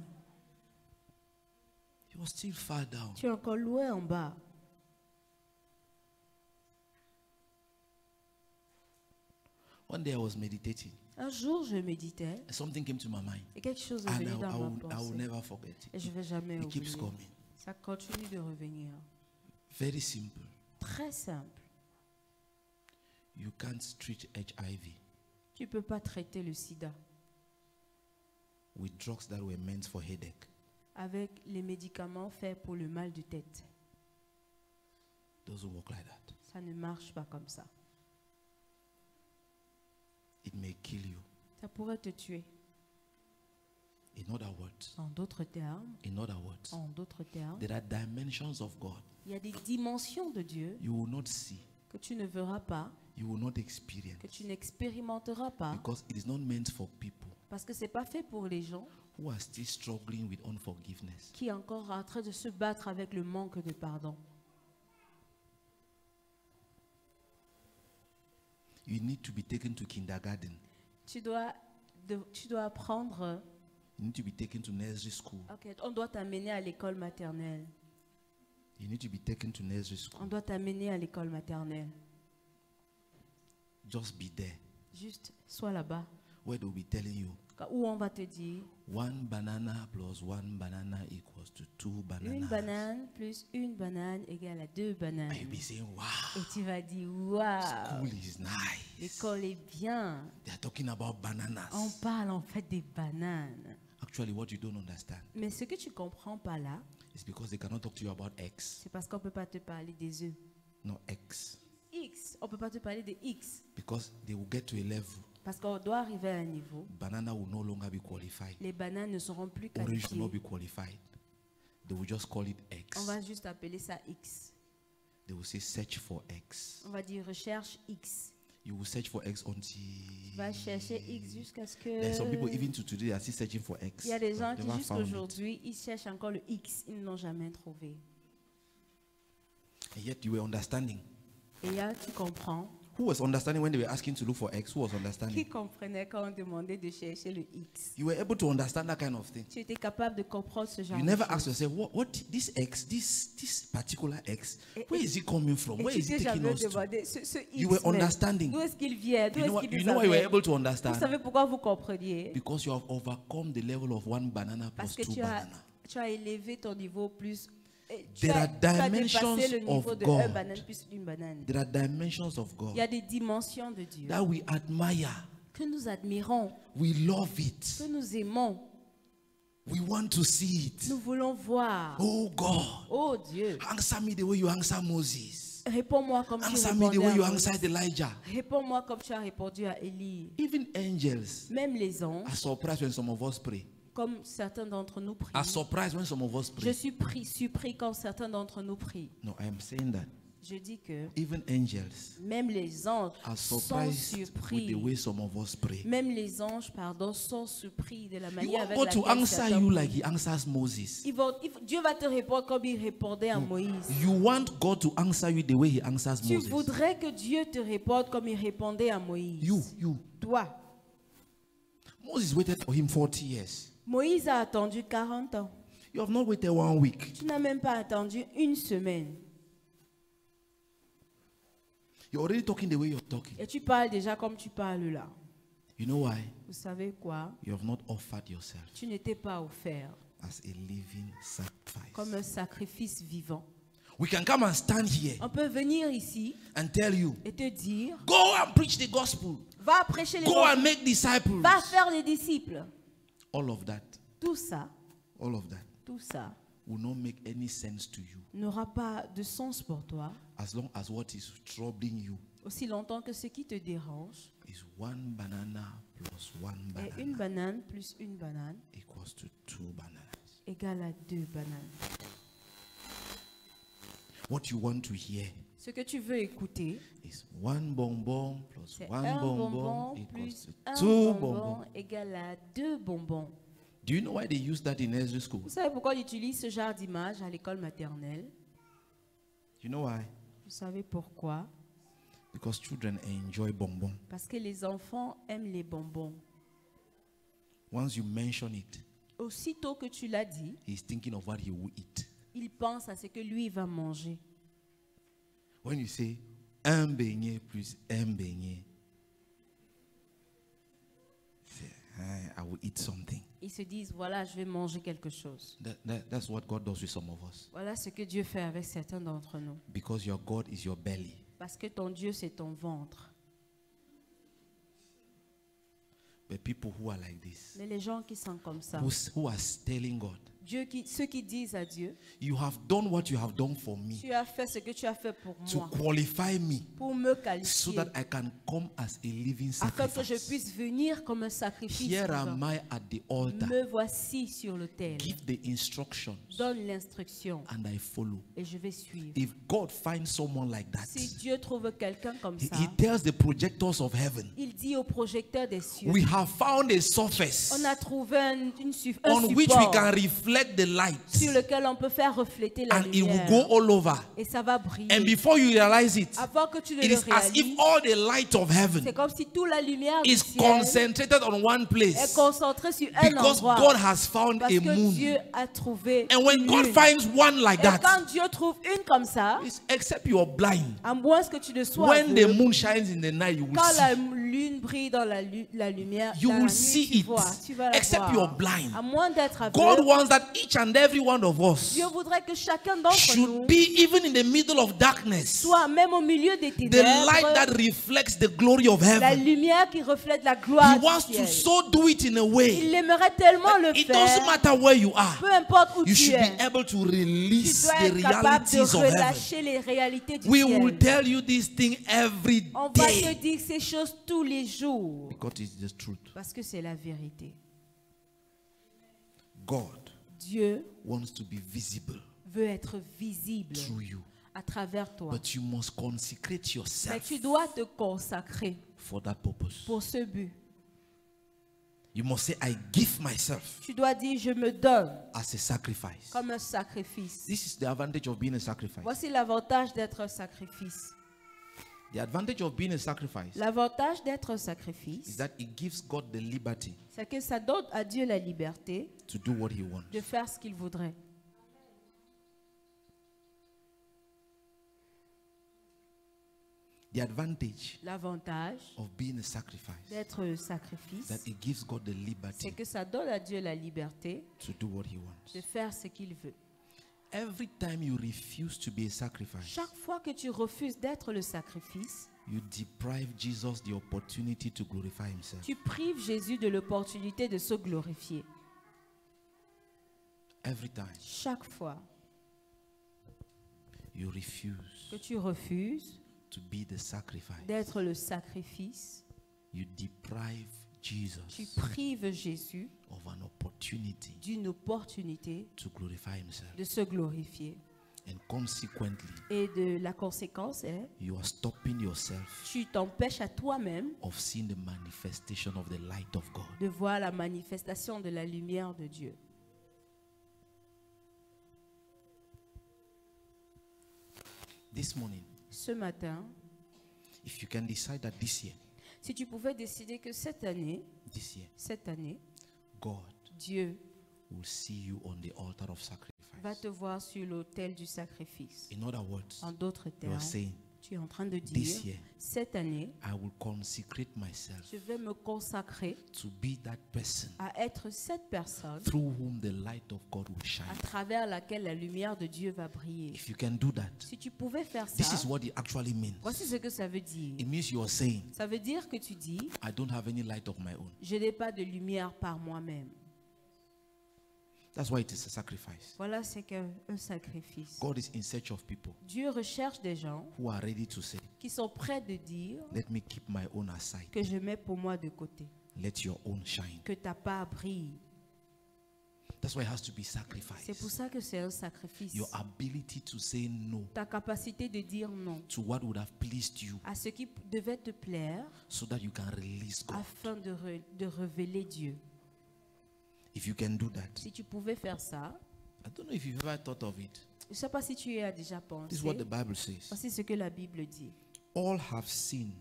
You are still far down. Tu es encore loin en bas. One day I was meditating. Un jour, je méditais And something came to my mind. et quelque chose est And venu dans ma I will pensée. never forget Et it. je ne vais jamais It keeps oublier. coming. Ça continue de revenir. Very simple. Très simple. You can't treat HIV Tu ne peux pas traiter le sida with drugs that were meant for headache. avec les médicaments faits pour le mal de tête. Doesn't work like that. Ça ne marche pas comme ça. It may kill you. Ça pourrait te tuer. In other words, En d'autres termes, there are dimensions of God il y a des dimensions de Dieu you will not see, que tu ne verras pas, you will not experience, que tu n'expérimenteras pas, because it is not meant for people parce que ce n'est pas fait pour les gens who are still struggling with unforgiveness. qui sont encore en train de se battre avec le manque de pardon. You need to be taken to kindergarten. Tu dois apprendre. You need to be taken to nursery school. Ok, on doit t'amener à l'école maternelle. You need to be taken to nursery On school. doit t'amener à l'école maternelle. Just be there, Juste, sois là-bas. where they'll be telling you Où on va te dire, 1 banana plus 1 banana equals to 2 une bananas. banane plus une banane égale à 2 bananes. And you'll be saying, wow, Et tu vas dire, waouh, school is nice. l'école est bien. They are talking about On bananas. parle en fait des bananes. Actually, what you don't understand Mais ce que tu ne comprends pas là, is because they cannot talk to you about X. c'est parce qu'on ne peut pas te parler des œufs. No, X. X, on ne peut pas te parler de X. Because they will get to a level. Parce qu'on doit arriver à un niveau, Banana will no longer be qualified. les bananes ne seront plus Orange will qualifiées. not be qualified. They will just call it X. On va juste appeler ça X. They will say search for X. On va dire recherche X. You will search for X until. Tu vas chercher X jusqu'à ce There's some people que... even to today are still searching for X. Il y a des gens They've qui never jusqu'à found it. aujourd'hui, ils cherchent encore le X. Ils ne l'ont jamais trouvé. And yet you were understanding. Et là, tu comprends. Who was understanding when they were asking to look for X? Who was Qui understanding? comprenait quand on demandait de chercher le X? You were able to understand that kind of thing. Tu étais capable de comprendre ce genre You de never choses. asked yourself, what this X, this particular X, where is it coming from? Et Where tu is t'es it taking jamais us to? demandé ce X. You were même, understanding. D'où est-ce qu'il vient? D'où You est-ce qu'il know nous why you were amène? able to Vous understand? savez pourquoi vous compreniez? Because you have overcome the level of 1 banana Parce plus que 2 bananas. tu as élevé ton niveau plus. Tu There as are dimensions dépassé le niveau of de God. un banane plus une banane. There are dimensions of Il y God a des dimensions de Dieu that we admire. que nous admirons, We love it. que nous aimons. We want to see it. Nous voulons voir. Oh God, Oh Dieu, answer me the way you answer Moses. réponds-moi comme tu Answer me the way répondais you à Moïse. answered Elijah. Réponds-moi comme tu as répondu à Élie. Even angels Même les anges, are surprised when some of us pray. comme certains d'entre nous prient. Are surprised when some of us Je pray. suis surpris quand certains d'entre nous prient. No, I am saying that Je dis que even angels même les anges are sont surprised with the surpris. way some of us pray. Même les anges, sont surpris de la You manière want avec God to laquelle answer certains you prient. like He answers Moses. Dieu va te répondre comme il répondait à Moïse. You want God to answer you the way He answers Tu Moses. voudrais que Dieu te réponde comme il répondait à Moïse. You. Toi, Moses waited for him 40 years. Moïse a attendu 40 ans. You have not waited 1 week. Tu n'as même pas attendu une semaine. You're already talking the way you're talking. Et tu parles déjà comme tu parles là. You know why? Vous savez quoi? You have not offered yourself Tu n'étais pas offert as a living sacrifice. comme un sacrifice vivant. We can come and stand here On peut venir ici and tell you, et te dire, go and preach the gospel. va prêcher les Go gens, and make disciples. va faire des disciples. All of that, Tout ça tout that will not make any sense to you n'aura pas de sens pour toi as long as what is troubling you aussi longtemps que ce qui te dérange is 1 banana plus 1 est une banana banane plus une banane equals to 2 bananas. égale à 2 bananes. What you want to hear Ce que tu veux écouter, is 1 bonbon plus c'est 1 un bonbon bonbon equals plus to un 2 bonbon bonbons. égale à 2 bonbons. Do you know why they use that in nursery school? Vous savez pourquoi on utilise ce genre d'image à l'école maternelle? You know why? Vous savez pourquoi? Because children enjoy bonbon. Parce que les enfants aiment les bonbons. Once you mention it, Aussitôt que tu l'as dit, he's thinking of what he will eat. il pense à ce que lui va manger. When you say un beignet plus un beignet, will eat something. Ils se disent, voilà, je vais manger quelque chose. That's what God does with some of us. Voilà ce que Dieu fait avec certains d'entre nous. Because your God is your belly. Parce que ton Dieu, c'est ton ventre. But people who are like this, Mais les gens qui sont comme ça, who are telling God, ceux qui disent à Dieu, you have done what you have done for me tu as fait ce que tu as fait pour to moi, qualify me pour me so qualifier, that I can come as a living afin que je sacrifice. puisse venir comme un sacrifice Here vivant. am I at the altar. Me voici sur l'autel. Give the instructions Donne l'instruction and I follow. et je vais suivre. If God finds someone like that, Si Dieu trouve quelqu'un comme ça, he tells the projectors of heaven, il dit au projecteur des cieux, we have found a surface on a trouvé un on which we support can reflect the light, sur lequel on peut faire refléter la and it will lumière. go all over. Et ça va briller. And before you realize it, Avant que tu ne it le is as if réalises, all the light of heaven c'est comme si toute la lumière du is ciel concentrated on one est place concentrée sur un because endroit. God has found Parce a que moon. Dieu a trouvé And when une God lune. finds one like Et that, quand Dieu trouve une comme ça, except you are blind, à moins que tu ne sois when the aveugle, moon shines in the night, you will quand la see. lune brille dans la lumière, You dans will la nuit, see tu it. vois, tu vas la Except voir. you are blind. À moins d'être God aveugle, wants that each and every one of us Dieu voudrait que chacun d'entre should nous be even in the middle of darkness, soit même au milieu des the ténèbres, light that reflects the glory of la heaven. lumière qui reflète la gloire He du wants to ciel. so do it in a Il way aimerait tellement le it doesn't faire, matter where you are. peu importe où You tu should es. be able to Tu release dois the être capable de realities of heaven. relâcher les réalités du We will ciel. tell you this thing every On va te day dire ces choses tous les jours because it's the truth. parce que c'est la vérité. God Dieu wants to be visible veut être visible through you, à travers toi. but you must consecrate Mais yourself tu dois te consacrer for that purpose. pour ce but. You must say, I give myself Tu dois dire, je me donne as a sacrifice. comme un sacrifice. This is the advantage of being a sacrifice. Voici l'avantage d'être un sacrifice. The advantage of being a sacrifice L'avantage d'être un is sacrifice, that it gives God the liberty c'est que ça donne à Dieu la liberté to do what He wants. de faire ce qu'il voudrait. The advantage L'avantage of being a sacrifice d'être un is sacrifice, that it gives God the c'est liberty que ça donne à Dieu la liberté to do what He wants. de faire ce qu'il veut. Every time you refuse to be a sacrifice, Chaque fois que tu refuses d'être le sacrifice, you deprive Jesus the opportunity to glorify Himself. tu prives Jésus de l'opportunité de se glorifier. Every time Chaque fois you refuse que tu refuses to be the sacrifice, d'être le sacrifice, you deprive tu Jesus prives Jésus of an opportunity d'une opportunité to glorify Himself. de se glorifier. And consequently, Et de la conséquence est, you are stopping yourself tu t'empêches à toi-même of seeing the manifestation of the light of God. de voir la manifestation de la lumière de Dieu. This morning, Ce matin, if you can decide that this year, si tu pouvais décider que cette année, God Dieu will see you on the altar of va sacrifice. te voir sur l'autel du sacrifice. In other words, En d'autres you are termes, saying, tu es en train de this dire, year, cette année, I will consecrate myself je vais me consacrer to be that person à être cette personne through whom the light of God will shine. à travers laquelle la lumière de Dieu va briller. If you can do that, Si tu pouvais faire this is ça, what it actually means. voici ce que ça veut dire. It means you are saying, Ça veut dire que tu dis, I don't have any light of my own. je n'ai pas de lumière par moi-même. That's why it is a sacrifice. Voilà ce qu'est un sacrifice. God is in search of people Dieu recherche des gens who are ready to say, qui sont prêts de dire let me keep my own aside. que je mets pour moi de côté, Let your own shine. que ta part brille. That's why it has to be C'est pour sacrifice. ça que c'est un sacrifice. Your ability to say no Ta capacité de dire non to what would have pleased you à ce qui devait te plaire so that you can release God. afin de révéler Dieu. If you can do that, Si tu pouvais faire ça, I don't know if you've ever thought of it. je ne sais pas si tu y as déjà This is pensé. what the Bible says. Voici ce que la Bible dit. All have sinned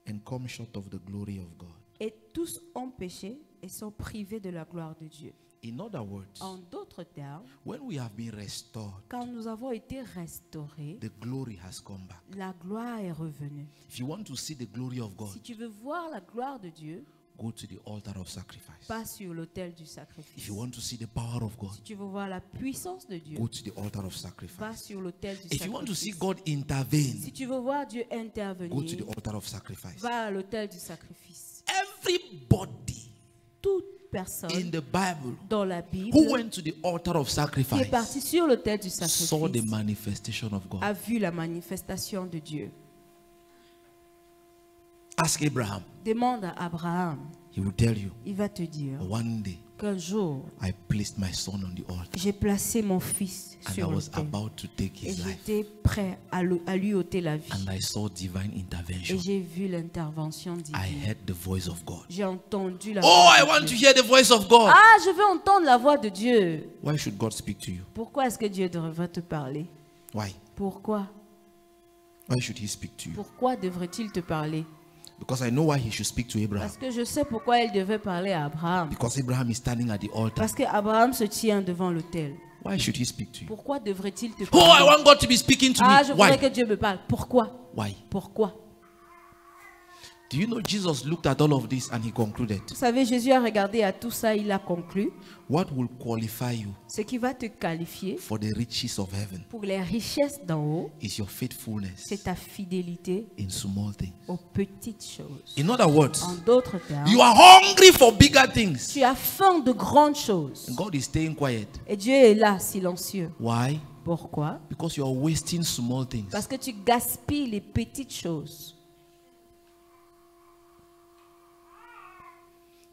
and come short of the glory of God. Et tous ont péché et sont privés de la gloire de Dieu. In other words, En d'autres termes, when we have been restored, quand nous avons été restaurés, the glory has come back. la gloire est revenue. If you want to see the glory of God, Si tu veux voir la gloire de Dieu, go to the altar of sacrifice. pas sur l'autel du If sacrifice. you want to see the power of God, Si tu veux voir la puissance de Dieu, go to the altar of va sacrifice. sur l'autel du If you want to see sacrifice. God intervene, Si tu veux voir Dieu go to intervenir, the altar of sacrifice. va à l'autel du sacrifice. Everybody Toute in personne the Bible dans la Bible who went to the altar of qui est sacrifice partie sur l'autel du saw the sacrifice manifestation of God. a vu la manifestation de Dieu. Ask Abraham. Demande à Abraham, He will tell you, il va te dire one day qu'un jour, I placed my son on the altar j'ai placé mon fils and I sur was l'autel about to take et his life. j'étais prêt à lui ôter la vie. And I saw divine Et intervention. j'ai vu l'intervention I divine. heard the voice of God. J'ai entendu la Oh, voix I de want to Dieu. hear the voice of God. Ah, je veux entendre la voix de Dieu. Why should God speak to you? Pourquoi est-ce que Dieu devrait te parler? Why? Pourquoi? Why should he speak to you? Pourquoi devrait-il te parler? Because I know why he should speak to Abraham. Parce que je sais pourquoi il devait parler à Abraham. Because Abraham is standing at the altar. Parce que Abraham se tient devant l'autel. Why should he speak to you? Pourquoi devrait-il te Oh, I parler? want God to be speaking to Ah, je me. voudrais Why? que Dieu me parle. Pourquoi? Why? Pourquoi? Do you know Jesus looked at all of this and he concluded, Vous savez, Jésus a regardé à tout ça, il a conclu. what will qualify you Ce qui va te qualifier for the riches of heaven pour les richesses d'en haut, is your faithfulness c'est ta fidélité in small things. aux petites choses. In other words, En d'autres termes, you are hungry for bigger things. tu as faim de grandes choses. And God is staying quiet. Et Dieu est là, silencieux. Why? Pourquoi? Because you are wasting small things. Parce que tu gaspilles les petites choses.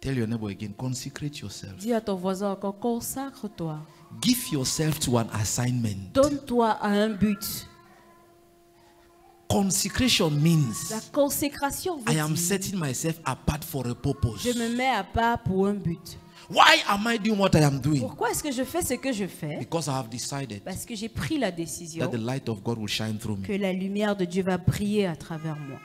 Tell your neighbor again, consecrate yourself. Dis à ton voisin encore, consacre-toi. Give yourself to an assignment. Donne-toi à un but. Consecration La means consécration veut I am dire, setting myself apart for a purpose. je me mets à part pour un but. Why am I doing what I am doing? Pourquoi est-ce que je fais ce que je fais? Because I have decided Parce que j'ai pris la décision that the light of God will shine through me. que la lumière de Dieu va briller à travers moi.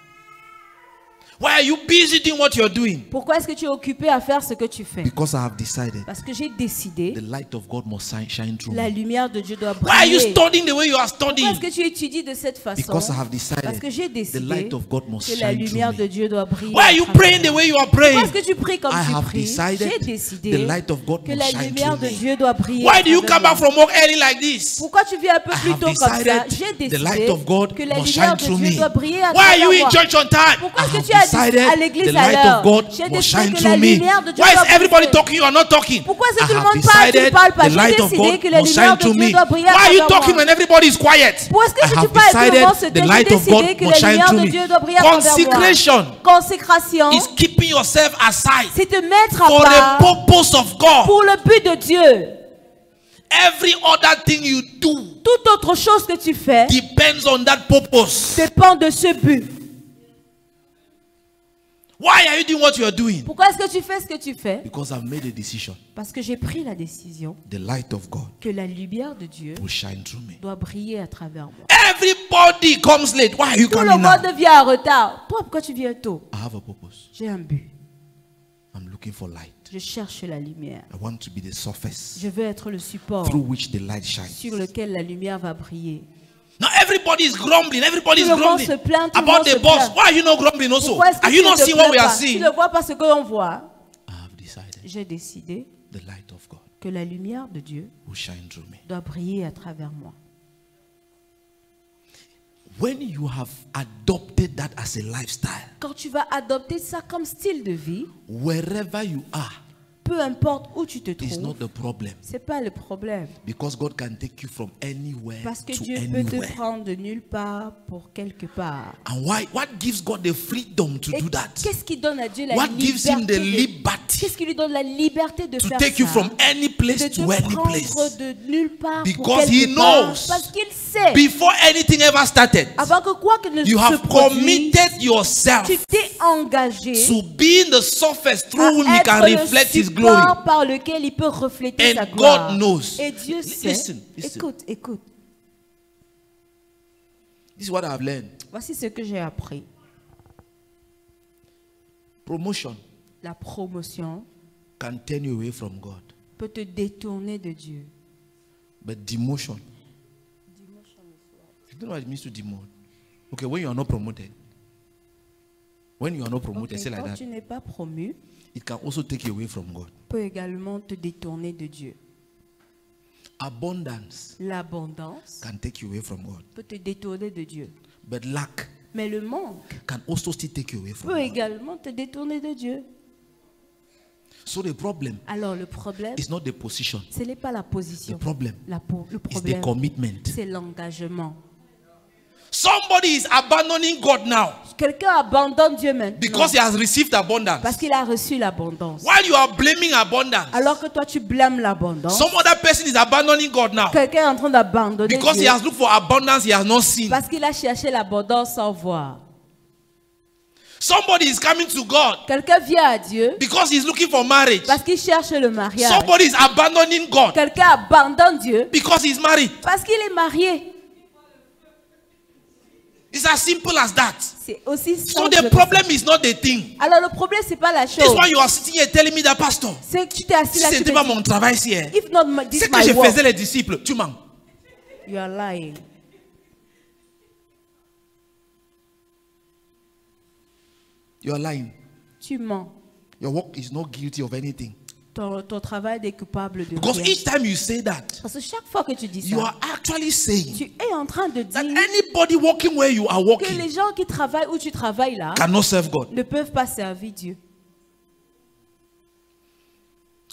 Why are you busy doing what you're doing? Pourquoi est-ce que tu es occupé à faire ce que tu fais? Because I have decided Parce que j'ai décidé, the light of God must shine through la me. lumière de Dieu doit Why are you briller. studying the way you are Pourquoi est-ce studying? que tu étudies de cette façon? Because I have Parce decided que j'ai the décidé light of God must que la shine lumière through de me. Dieu doit briller. Why are you à travers praying the moi. way you are Pourquoi praying? est-ce que tu pries comme I tu have pries? decided J'ai the décidé light of God que must la shine lumière through de me. Dieu doit briller. Why à do you travers come back moi. from work early like this? Pourquoi tu viens un peu I plus have tôt comme ça? decided J'ai the décidé light of God que la must lumière shine de through Dieu me. doit briller à Why are you travers in moi. church on time? Pourquoi I est-ce que have tu as dit decided à the l'église à light of l'heure? God J'ai must décidé shine que through la me. lumière de Dieu Why is doit everybody briller. talking? You are not talking. Pourquoi est-ce que I tout le have monde parle, tu ne decided parles pas? the J'ai light of décidé God que la must lumière shine de through Dieu me. doit briller Why à are you travers talking moi. when everybody is quiet? Pourquoi est-ce que I tu have parles tout le decided monde se the tait? J'ai light of God décidé que must la shine lumière through de me. Dieu doit briller à travers moi. Consecration Consécration, is keeping yourself aside c'est te mettre à for the part purpose of God. pour le but de Dieu. Every other thing you do Toute autre chose que tu fais depends on that purpose. dépend de ce but. Why are you doing what you are doing? Pourquoi est-ce que tu fais ce que tu fais? Because I've made a decision. Parce que j'ai pris la décision The light of God que la lumière de Dieu will shine through me. doit briller à travers moi. Everybody comes late. Why are you Tout le coming now? monde vient en retard. Toi, pourquoi tu viens tôt? I have a purpose. J'ai un but. I'm looking for light. Je cherche la lumière. I want to be the surface Je veux être le support through which the light shines. sur lequel la lumière va briller. Now everybody is grumbling. Everybody is Tout le monde grumbling se plaint, tout le about monde the se boss. plaint. Why are you not grumbling also? Pourquoi est-ce que Are you tu not ne te seeing what plains we are pas? Tu seeing? ne vois pas ce que l'on voit. I have decided J'ai décidé the light of God que la lumière de Dieu will shine through me. doit briller à travers moi. When you have adopted that as a lifestyle, Quand tu vas adopter ça comme style de vie, wherever you are, peu importe où tu te is not trouves, the problem. c'est pas le problème. Because God can take you from anywhere Parce que to Dieu peut te anywhere. prendre de nulle part pour quelque part. And why? What gives God the freedom to Et do that? qu'est-ce qui donne à Dieu la What gives him the liberté liberty Qu'est-ce qui lui donne la liberté de to faire take you ça? from any place De to te any prendre place? de nulle part pour Because quelque he part. knows Parce qu'il sait. Before anything ever started, Avant que quoi que ne you se have produise, committed yourself tu t'es engagé to being the surface à through whom he can être reflect le his glory. support par lequel il peut refléter And sa God gloire. knows. Et Dieu sait. Listen. Écoute, écoute. This is what I have learned. Voici ce que j'ai appris. Promotion La promotion can turn you away from God. peut te détourner de Dieu. But demotion. You don't know what it means to demote. Okay, when you are not promoted. When you are not promoted, Ok, say like quand that. tu n'es pas promu, It can also take you away from God. peut également te détourner de Dieu. Abundance L'abondance can take you away from God. peut te détourner de Dieu. But lack Mais le manque can also still take you away from peut God. également te détourner de Dieu. So the problem Alors le problème, is not the position. ce n'est pas la The position. problem Le is the problème, commitment. c'est l'engagement. Somebody is abandoning God now Quelqu'un abandonne Dieu maintenant because he has received abundance. parce qu'il a reçu l'abondance. While you are blaming abundance, Alors que toi tu blâmes l'abondance, some other person is abandoning God now quelqu'un est en train d'abandonner because he Dieu has looked for abundance he has not seen. parce qu'il a cherché l'abondance sans voir. Somebody is coming to God Quelqu'un vient à Dieu because he's looking for marriage. parce qu'il cherche le mariage. Somebody is abandoning God Quelqu'un abandonne Dieu because he's married. parce qu'il est marié. It's as simple as that. C'est aussi So simple the que problem is not the thing. ça. Alors le problème c'est pas la This chose. why you are sitting here telling me that, pastor, C'est que tu t'es assis si là, ce tu n'était me pas dis, mon travail ici, hein, if not my, this c'est que my je work, faisais les disciples, tu mens. you are lying. You are lying. Tu mens. Your work is not guilty of anything. Ton travail n'est coupable de Because rien. each time you say that, Parce que chaque fois que tu dis you ça, are actually saying tu es en train de that dire anybody walking where you are que walking les gens qui travaillent où tu travailles là cannot serve God. ne peuvent pas servir Dieu.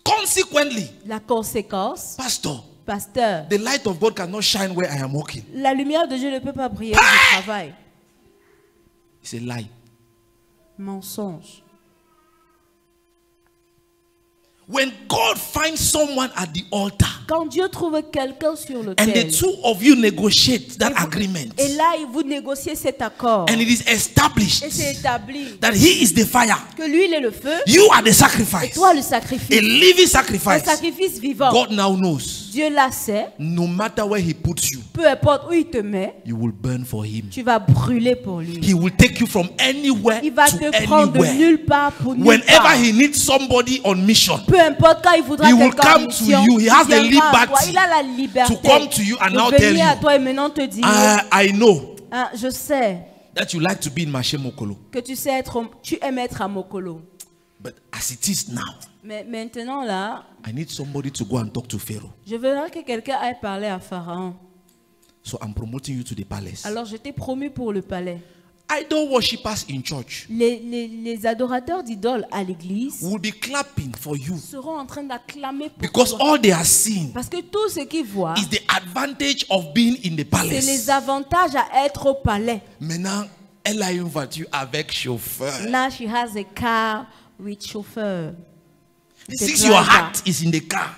Consequently, La conséquence, pastor, pasteur, the light of God cannot shine where I am walking. la lumière de Dieu ne peut pas briller où je travaille. It's a lie. Mensonge. When God finds someone at the altar Quand Dieu trouve quelqu'un sur and l'autel, the two of you negotiate that agreement et là, vous négociez cet accord, and it is established et c'est établi that he is the fire, que lui, il est le feu, you are the et sacrifice, toi, le a sacrifice. living Un sacrifice. sacrifice vivant. God now knows Dieu la sait, no matter where he puts you, peu importe où il te met, you will burn for him. tu vas brûler pour lui. He will take you from anywhere Il va to te prendre de anywhere. nulle part pour nulle Whenever part. he needs somebody on mission, Peu importe quand il voudra He will quelqu'un en come to mission, you. He has il the viendra à toi. liberty Il a la liberté to come to you and now de tell venir à you, toi et maintenant te dire, I know hein, je sais that you like to be in Mashe Mokolo, que tu aimes être à Mokolo. but as it is now, Mais maintenant là, I need somebody to go and talk to Pharaoh. je voudrais que quelqu'un aille parler à Pharaon. So I'm promoting you to the palace. Alors je t'ai promu pour le palais. Idol worshippers in church Les adorateurs d'idoles à l'église will be clapping for you seront en train d'acclamer pour because toi. all they are seeing Parce que tout ce qu'ils voient, is the advantage of being in the c'est les palace. avantages à être au palais. Maintenant, elle a une voiture avec chauffeur. Now she has a car with chauffeur. The Since your driver. heart is in the car,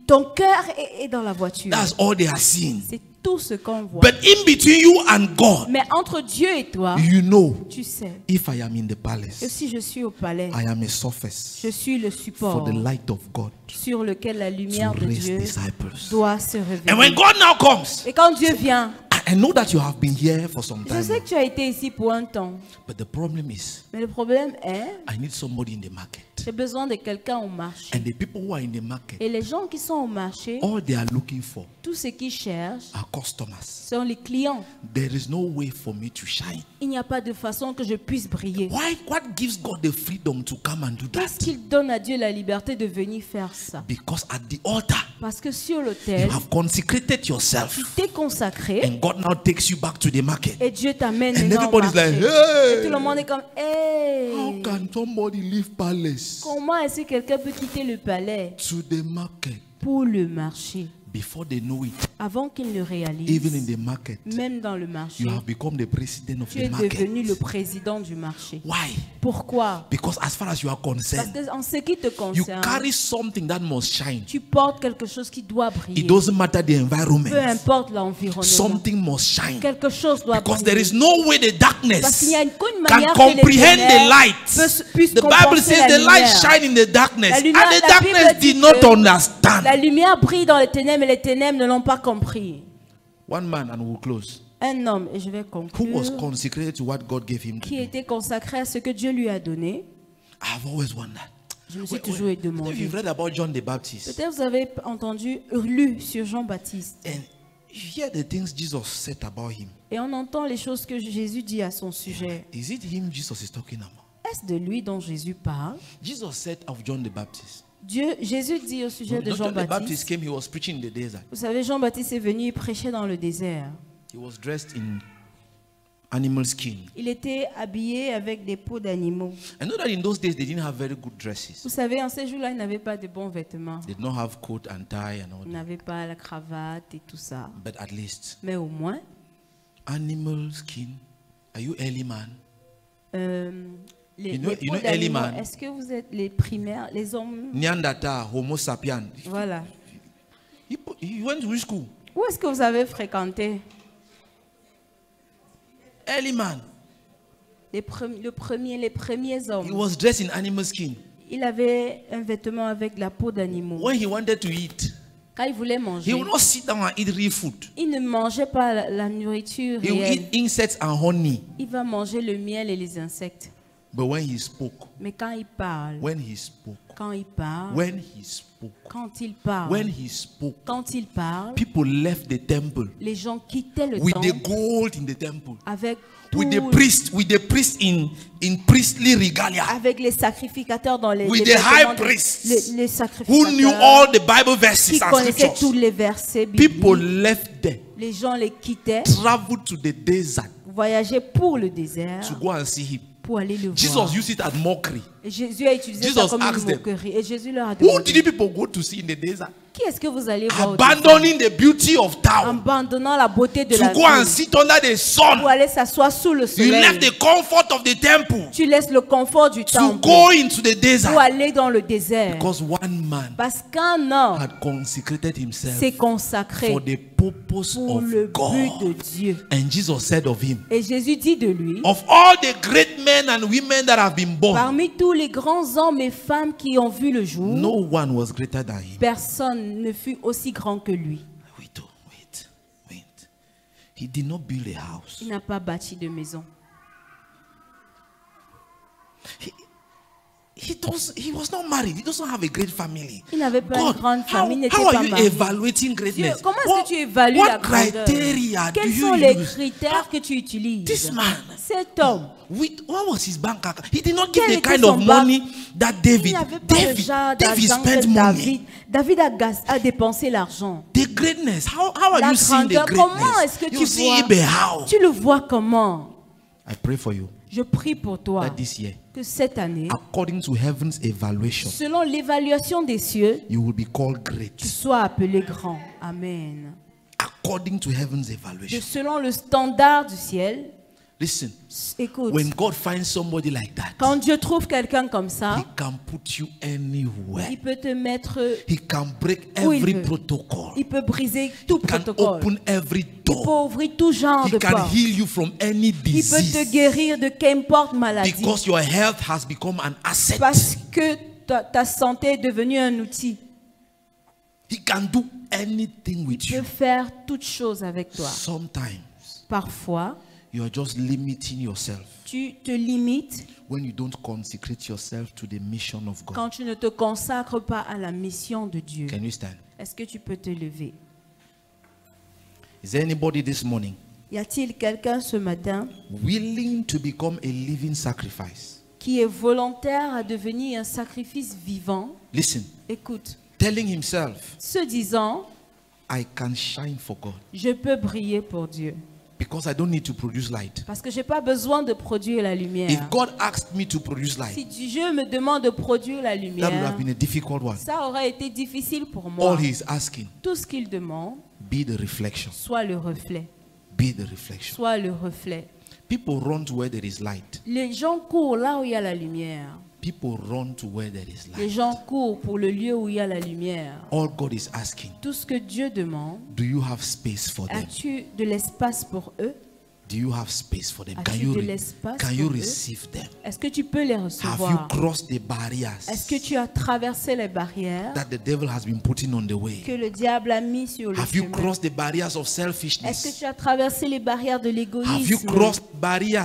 Ton cœur est dans la voiture. that's all they are seeing. C'est tout ce qu'on voit. But in between you and God, Mais entre Dieu et toi, you know, tu sais if I am in the que palace, si je suis au palais, I am a surface je suis le for support the light of God sur lequel la to lumière de raise Dieu disciples. doit se And when révéler. God now comes, Et quand Dieu vient, I know that you have been here for some je sais time, que tu as été ici pour un temps. but the problem is, Mais le problème est, I need somebody in the market. j'ai besoin de quelqu'un au marché. And the people who are in the market, Et les gens qui sont au marché, all they are looking for tout ce qu'ils cherchent are customers. sont les clients. There is no way for me to shine. Il n'y a pas de façon que je puisse briller. What gives God the freedom to come and do Qu'est-ce that? qu'il donne à Dieu la liberté de venir faire ça? Because at the altar, Parce que sur you l'autel, have consecrated tu yourself, t'es consacré and God now takes you back to the market. et Dieu t'amène And maintenant au everybody's marché. like, Et tout le hey, monde est comme, hey, how can somebody leave palace comment est-ce que quelqu'un peut quitter le palais to the market? pour le marché? Before they know it, Avant qu'il le réalise, even in the market, même dans le marché, you have become the president of tu the es devenu le market. président du marché. Why? Pourquoi? Because as far as you are Parce concerned, que en ce qui te you concerne, carry something that must shine. tu portes quelque chose qui doit briller. It doesn't matter the Peu environment. importe l'environnement. Something must shine. Quelque chose doit Because there briller. is no way the Parce darkness qu'il n'y a qu'une can manière que les comprehend the ténèbres light. puissent The Bible compenser says la the light lumière. shine in the darkness, La and lumière- the la darkness Bible dit did not que understand. La lumière brille dans les ténèbres et les ténèbres ne l'ont pas compris. One man, and we'll close, Un homme, et je vais who was conclure, consecrated to what God gave him to qui do. était consacré à ce que Dieu lui a donné. I've always wondered. Je me suis Wait, toujours wait. If demandé. you've read about John the Baptist, Peut-être vous avez entendu, lu sur Jean-Baptiste. and you hear the things Jesus said about him. Et on entend les choses que Jésus dit à son sujet. Is it him Jesus is talking about? face de lui dont Jésus parle, Jesus said of John the Baptist. Jésus dit au sujet de John the Baptist Jean-Baptiste, came, he was preaching in the desert. vous savez, Jean-Baptiste est venu prêcher dans le désert. He was dressed in animal skin. Il était habillé avec des peaux d'animaux. I know that in those days they didn't have very good dresses. Vous savez, en ces jours-là, il n'avait pas de bons vêtements. They did not have coat and tie and all Il that. n'avait pas la cravate et tout ça. But at least Mais au moins, animal skin. Are you early man? les You know peaux early d'animaux, man? est-ce que vous êtes les primaires, les hommes? Neanderthal, Homo sapiens. Voilà. He went to which school? Où est-ce que vous avez fréquenté? Early man. Les premiers hommes. He was dressed in animal skin. Il avait un vêtement avec la peau d'animaux. When he wanted to eat, Quand il voulait he manger, would not sit down and eat real food. il ne mangeait pas la nourriture He would réelle. eat insects and honey. Il va manger le miel et les insectes. But when he spoke, Mais quand il parle, when he spoke, quand il parle, when he spoke, quand il parle, when he spoke, quand il parle, people left the temple les gens quittaient le with the temple gold in the temple, avec with the tout, priest in priestly regalia, avec les sacrificateurs dans les with les the high vêtements de- priests les who knew sacrificateurs all the Bible verses qui and connaissaient tous scriptures. les versets People bibliques. left there, Les gens les quittaient, traveled to the desert voyageaient pour le désert, to go and see him. pour aller le voir. Jesus used it as mockery. Et Jésus a utilisé Jesus ça comme asked une them, moquerie. Et Jésus leur a Who demandé, did you people go to see in the desert? qui est-ce que vous allez voir au désert? Abandoning the beauty of town Abandonnant la beauté de to la go and ville sit under the sun. pour aller s'asseoir sous le You left soleil. the comfort of the temple Tu laisses le confort du to temple go into the pour desert aller dans le désert. because one man Parce qu'un homme had consecrated himself s'est consacré for the purpose pour of le but de God. Dieu. And Jesus said of him, Et Jésus dit de lui, of all the great men and women that have been born, parmi tous les grands hommes et femmes qui ont vu le jour, no one was greater than him. personne ne fut aussi grand que lui. Wait. He did not build a house. Il n'a pas bâti de maison. He was not married. He doesn't have a great family. Il n'avait pas une God, grande famille, il n'était how are pas you marié. evaluating Dieu, greatness? comment est-ce que tu évalues la What grandeur? criteria do Quels you sont les use? critères que tu utilises? This man, Cet homme, what was his bank account? He did not give Quel the était kind son of banc? money that il David. n'avait pas le genre David d'argent spent que money. David a dépensé l'argent. The greatness. How are La you seeing the grandeur, comment greatness? est-ce que You tu see vois? it, but how? Tu le vois comment? I pray for you Je prie pour toi that this year, que cette année, according to heaven's evaluation, selon l'évaluation des cieux, you will be called tu great. sois appelé grand. Amen. According to heaven's Que evaluation. selon le standard du ciel, Listen, écoute, when God finds somebody like that, quand Dieu trouve quelqu'un comme ça, He can put you anywhere. il peut te mettre, He can break Où il every veut. protocol. il peut briser tout He can protocole. open every Il peut door. ouvrir tout genre He de can porte. heal you from any Il peut te disease guérir de qu'importe maladie. because your health has become an asset. Parce que ta santé est devenue un outil. He can do anything with Il you. peut faire toutes choses avec toi. Sometimes Parfois, you are just limiting yourself tu te limites when you don't consecrate yourself to the mission of God. quand tu ne te consacres pas à la mission de Dieu. Can you stand? Est-ce que tu peux te lever? Is there anybody this morning Y a-t-il quelqu'un ce matin willing to become a living sacrifice? qui est volontaire à devenir un sacrifice vivant? Listen, Écoute, telling himself, se disant, I can shine for God je peux briller pour Dieu. because I don't need to produce light. Parce que je n'ai pas besoin de produire la If lumière. God asked me to produce light, Si Dieu me demande de produire la that would lumière, have been a difficult one. ça aurait été difficile pour moi. All he is asking, Tout ce qu'il demande, be the reflection. soit le reflet. Be the reflection. Soit le reflet. People run to where there is light. Les gens courent là où il y a la lumière. People run to where there is Les light. gens courent pour le lieu où il y a la lumière. All God is asking, Tout ce que Dieu demande, do you have space for them? as-tu de l'espace pour eux? Do you have space for them? As-tu de l'espace Can you pour eux? receive them? Est-ce que tu peux les Have you recevoir? crossed the barriers Est-ce que tu as traversé les barrières that the devil has been putting on the way? que le diable a mis sur le Have you chemin? crossed the barriers of Est-ce selfishness? que tu as traversé les barrières de Have you l'égoïsme? crossed Est-ce barriers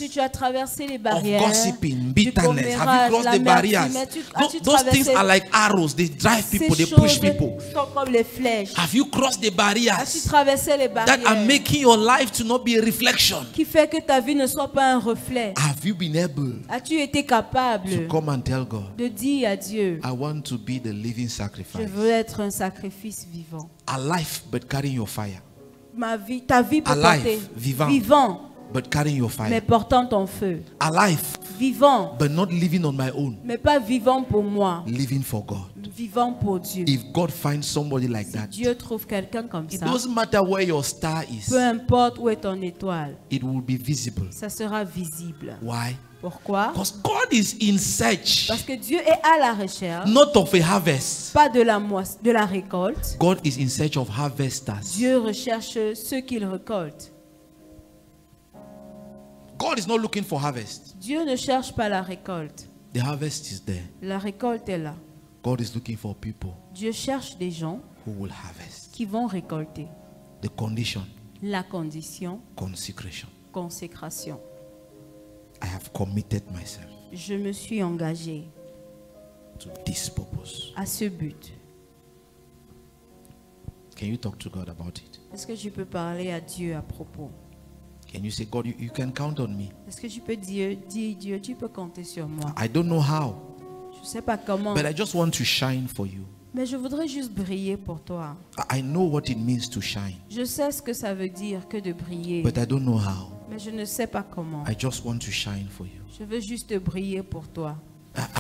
que tu as traversé les of barrières gossiping, du bitterness? Have you commérage, crossed the barriers? l'amertume? As-tu Those things traversé are like arrows. They drive ces people, they choses push people. sont comme les flèches? Have you crossed the As-tu barriers traversé les that are barrières making your life to not be a qui reflection. qui fait que ta vie ne soit pas un reflet. Have you been able As-tu été capable to come and tell God, de dire à Dieu, I want to be the living je sacrifice? veux être un sacrifice vivant. Alive, but carrying your fire. Ta vie peut Alive, porter vivant. vivant, But carrying your mais fire. portant ton feu. Alive, Vivant, but not living on my own. mais pas vivant pour moi, Living for God. vivant pour Dieu. If God finds somebody like that, Dieu trouve quelqu'un comme it ça, doesn't matter where your star is, peu importe où est ton étoile, it will be visible. ça sera visible. Why? Pourquoi? Because God is in search, Parce que Dieu est à la recherche, not of a harvest. pas de la récolte. God is in search of harvesters. Dieu recherche ceux qu'il récolte. God is not looking for harvest. Dieu ne cherche pas la récolte. The harvest is there. La récolte est là. God is looking for people Dieu cherche des gens who will harvest. qui vont récolter. The condition, La condition, consecration. consécration. I have committed myself Je me suis engagé to this purpose. à ce but. Can you talk to God about it? Est-ce que je peux parler à Dieu à propos? Can you say, God, you can count on me? Est-ce que je peux dire Dieu, tu peux compter sur moi? I don't know how, Je ne sais pas comment, but I just want to shine for you. mais je voudrais juste briller pour toi. I know what it means to shine, Je sais ce que ça veut dire que de briller, but I don't know how. mais je ne sais pas comment. I just want to shine for you. Je veux juste briller pour toi.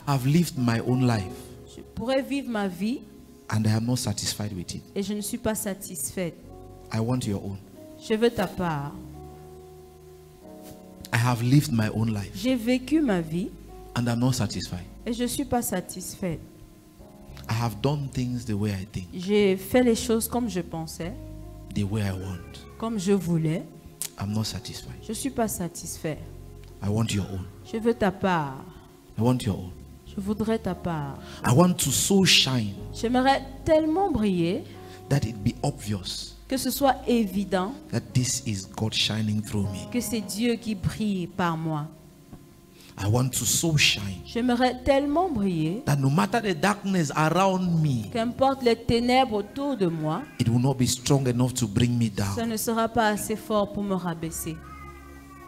I've lived my own life Je pourrais vivre ma vie and I am not satisfied with it. et je ne suis pas satisfaite. I want your own. Je veux ta part. I have lived my own life J'ai vécu ma vie and I'm not satisfied. et je ne suis pas satisfaite. I have done things the way I think, J'ai fait les choses comme je pensais, the way I want. comme je voulais. I'm not satisfied. Je ne suis pas satisfait. I want your own. Je veux ta part. I want your own. Je voudrais ta part. I want to so shine J'aimerais tellement briller that it be obvious que ce soit évident that this is God shining through me. que c'est Dieu qui brille par moi. I want to so shine J'aimerais tellement briller that no matter the darkness around me, qu'importe les ténèbres autour de moi, it will not be strong enough to bring me ça down. ne sera pas assez fort pour me rabaisser.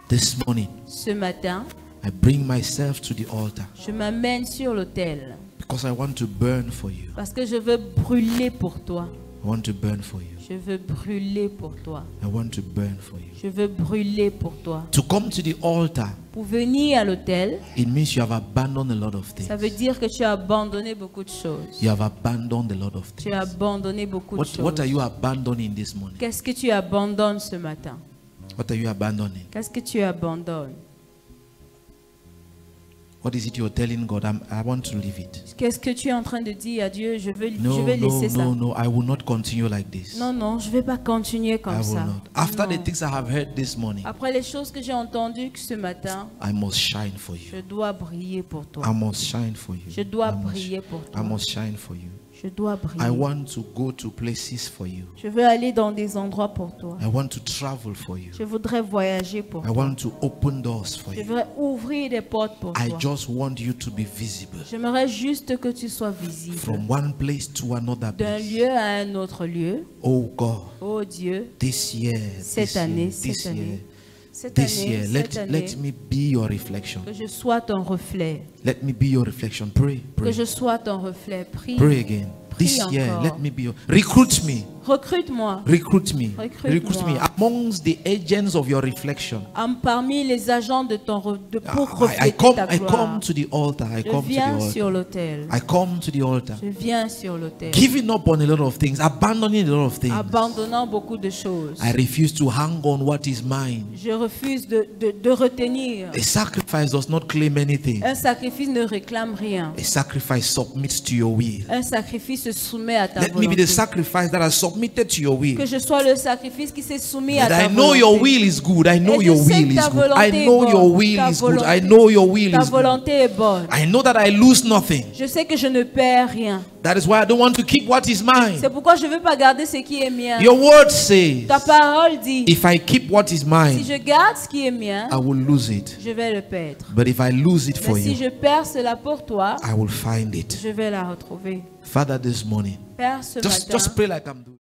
This morning, Ce matin, I bring myself to the altar je m'amène sur l'autel because I want to burn for you. parce que je veux brûler pour toi. I want to burn for you. Je veux brûler pour toi. I want to burn for you. Je veux brûler pour toi. To come to the altar, Pour venir à l'autel, it means you have abandoned a lot of things. ça veut dire que tu as abandonné beaucoup de choses. You have abandoned a lot of Tu as things. abandonné beaucoup de What are choses. you abandoning this morning? Qu'est-ce que tu abandonnes ce matin? What are you abandoning? Qu'est-ce que tu abandonnes? What is it you're telling God? I want to leave it. Qu'est-ce que tu es en train de dire à Dieu? Je veux No, laisser ça. no, I will not continue like this. Non, non, je ne vais pas continuer I comme will ça. not. After Non. the things I have heard this morning, Après les choses que j'ai entendues ce matin, I must shine for je you. dois briller pour toi. I must shine for you. Je dois I must- briller pour I toi. must shine for you. Je dois I briller. want to go to places for you. Je veux aller dans des endroits pour toi. I want to travel for you. Je voudrais voyager pour I toi. want to open doors for Je you. voudrais ouvrir des portes pour I toi. just want you to be visible J'aimerais juste que tu sois visible from one place to another d'un place. lieu à un autre lieu. Oh God, Oh Dieu, this year, cette this année, year, cette this année, year, cette this année, year, cette année, let me be your reflection. que je sois ton reflet. Let me be your reflection. Pray, Que pray, je sois ton reflet. Prie. pray again. This Prie year, encore. let me be your. Recruit me. Recrute-moi. Recruit me. Recrute-moi. Recruit me amongst the agents of your reflection. Parmi les agents de ton pour I refléter ta come gloire. to the altar. I Je come to the viens altar. sur l'autel. I come to the altar. Je viens sur l'autel. Giving up on a lot of things, abandoning a lot of things. Abandonnant beaucoup de choses. I refuse to hang on what is mine. Je refuse de retenir. A sacrifice does not claim anything. Un sacrifice ne réclame rien. A sacrifice submits to your will. Un sacrifice se soumet à ta Let me be volonté. the sacrifice that has submitted to your will. Que je sois le sacrifice qui s'est soumis à But ta I know volonté. your will is good. I know Et je your sais will que is ta good. I volonté est know bonne. your will Ta is good. I volonté- know your will Ta is good. volonté est bonne. I know that I lose nothing. Je sais que je ne perds rien. That is why I don't want to keep what is mine. C'est pourquoi je ne veux pas garder ce qui est mien. Your word says, Ta parole dit, if I keep what is si mine, je garde ce qui est mien, I will lose it. je vais le perdre. But if I lose it for Mais si you, je perds cela pour toi, I will find it. je vais la retrouver. Father, this morning, Père, ce just matin, pray like I'm doing.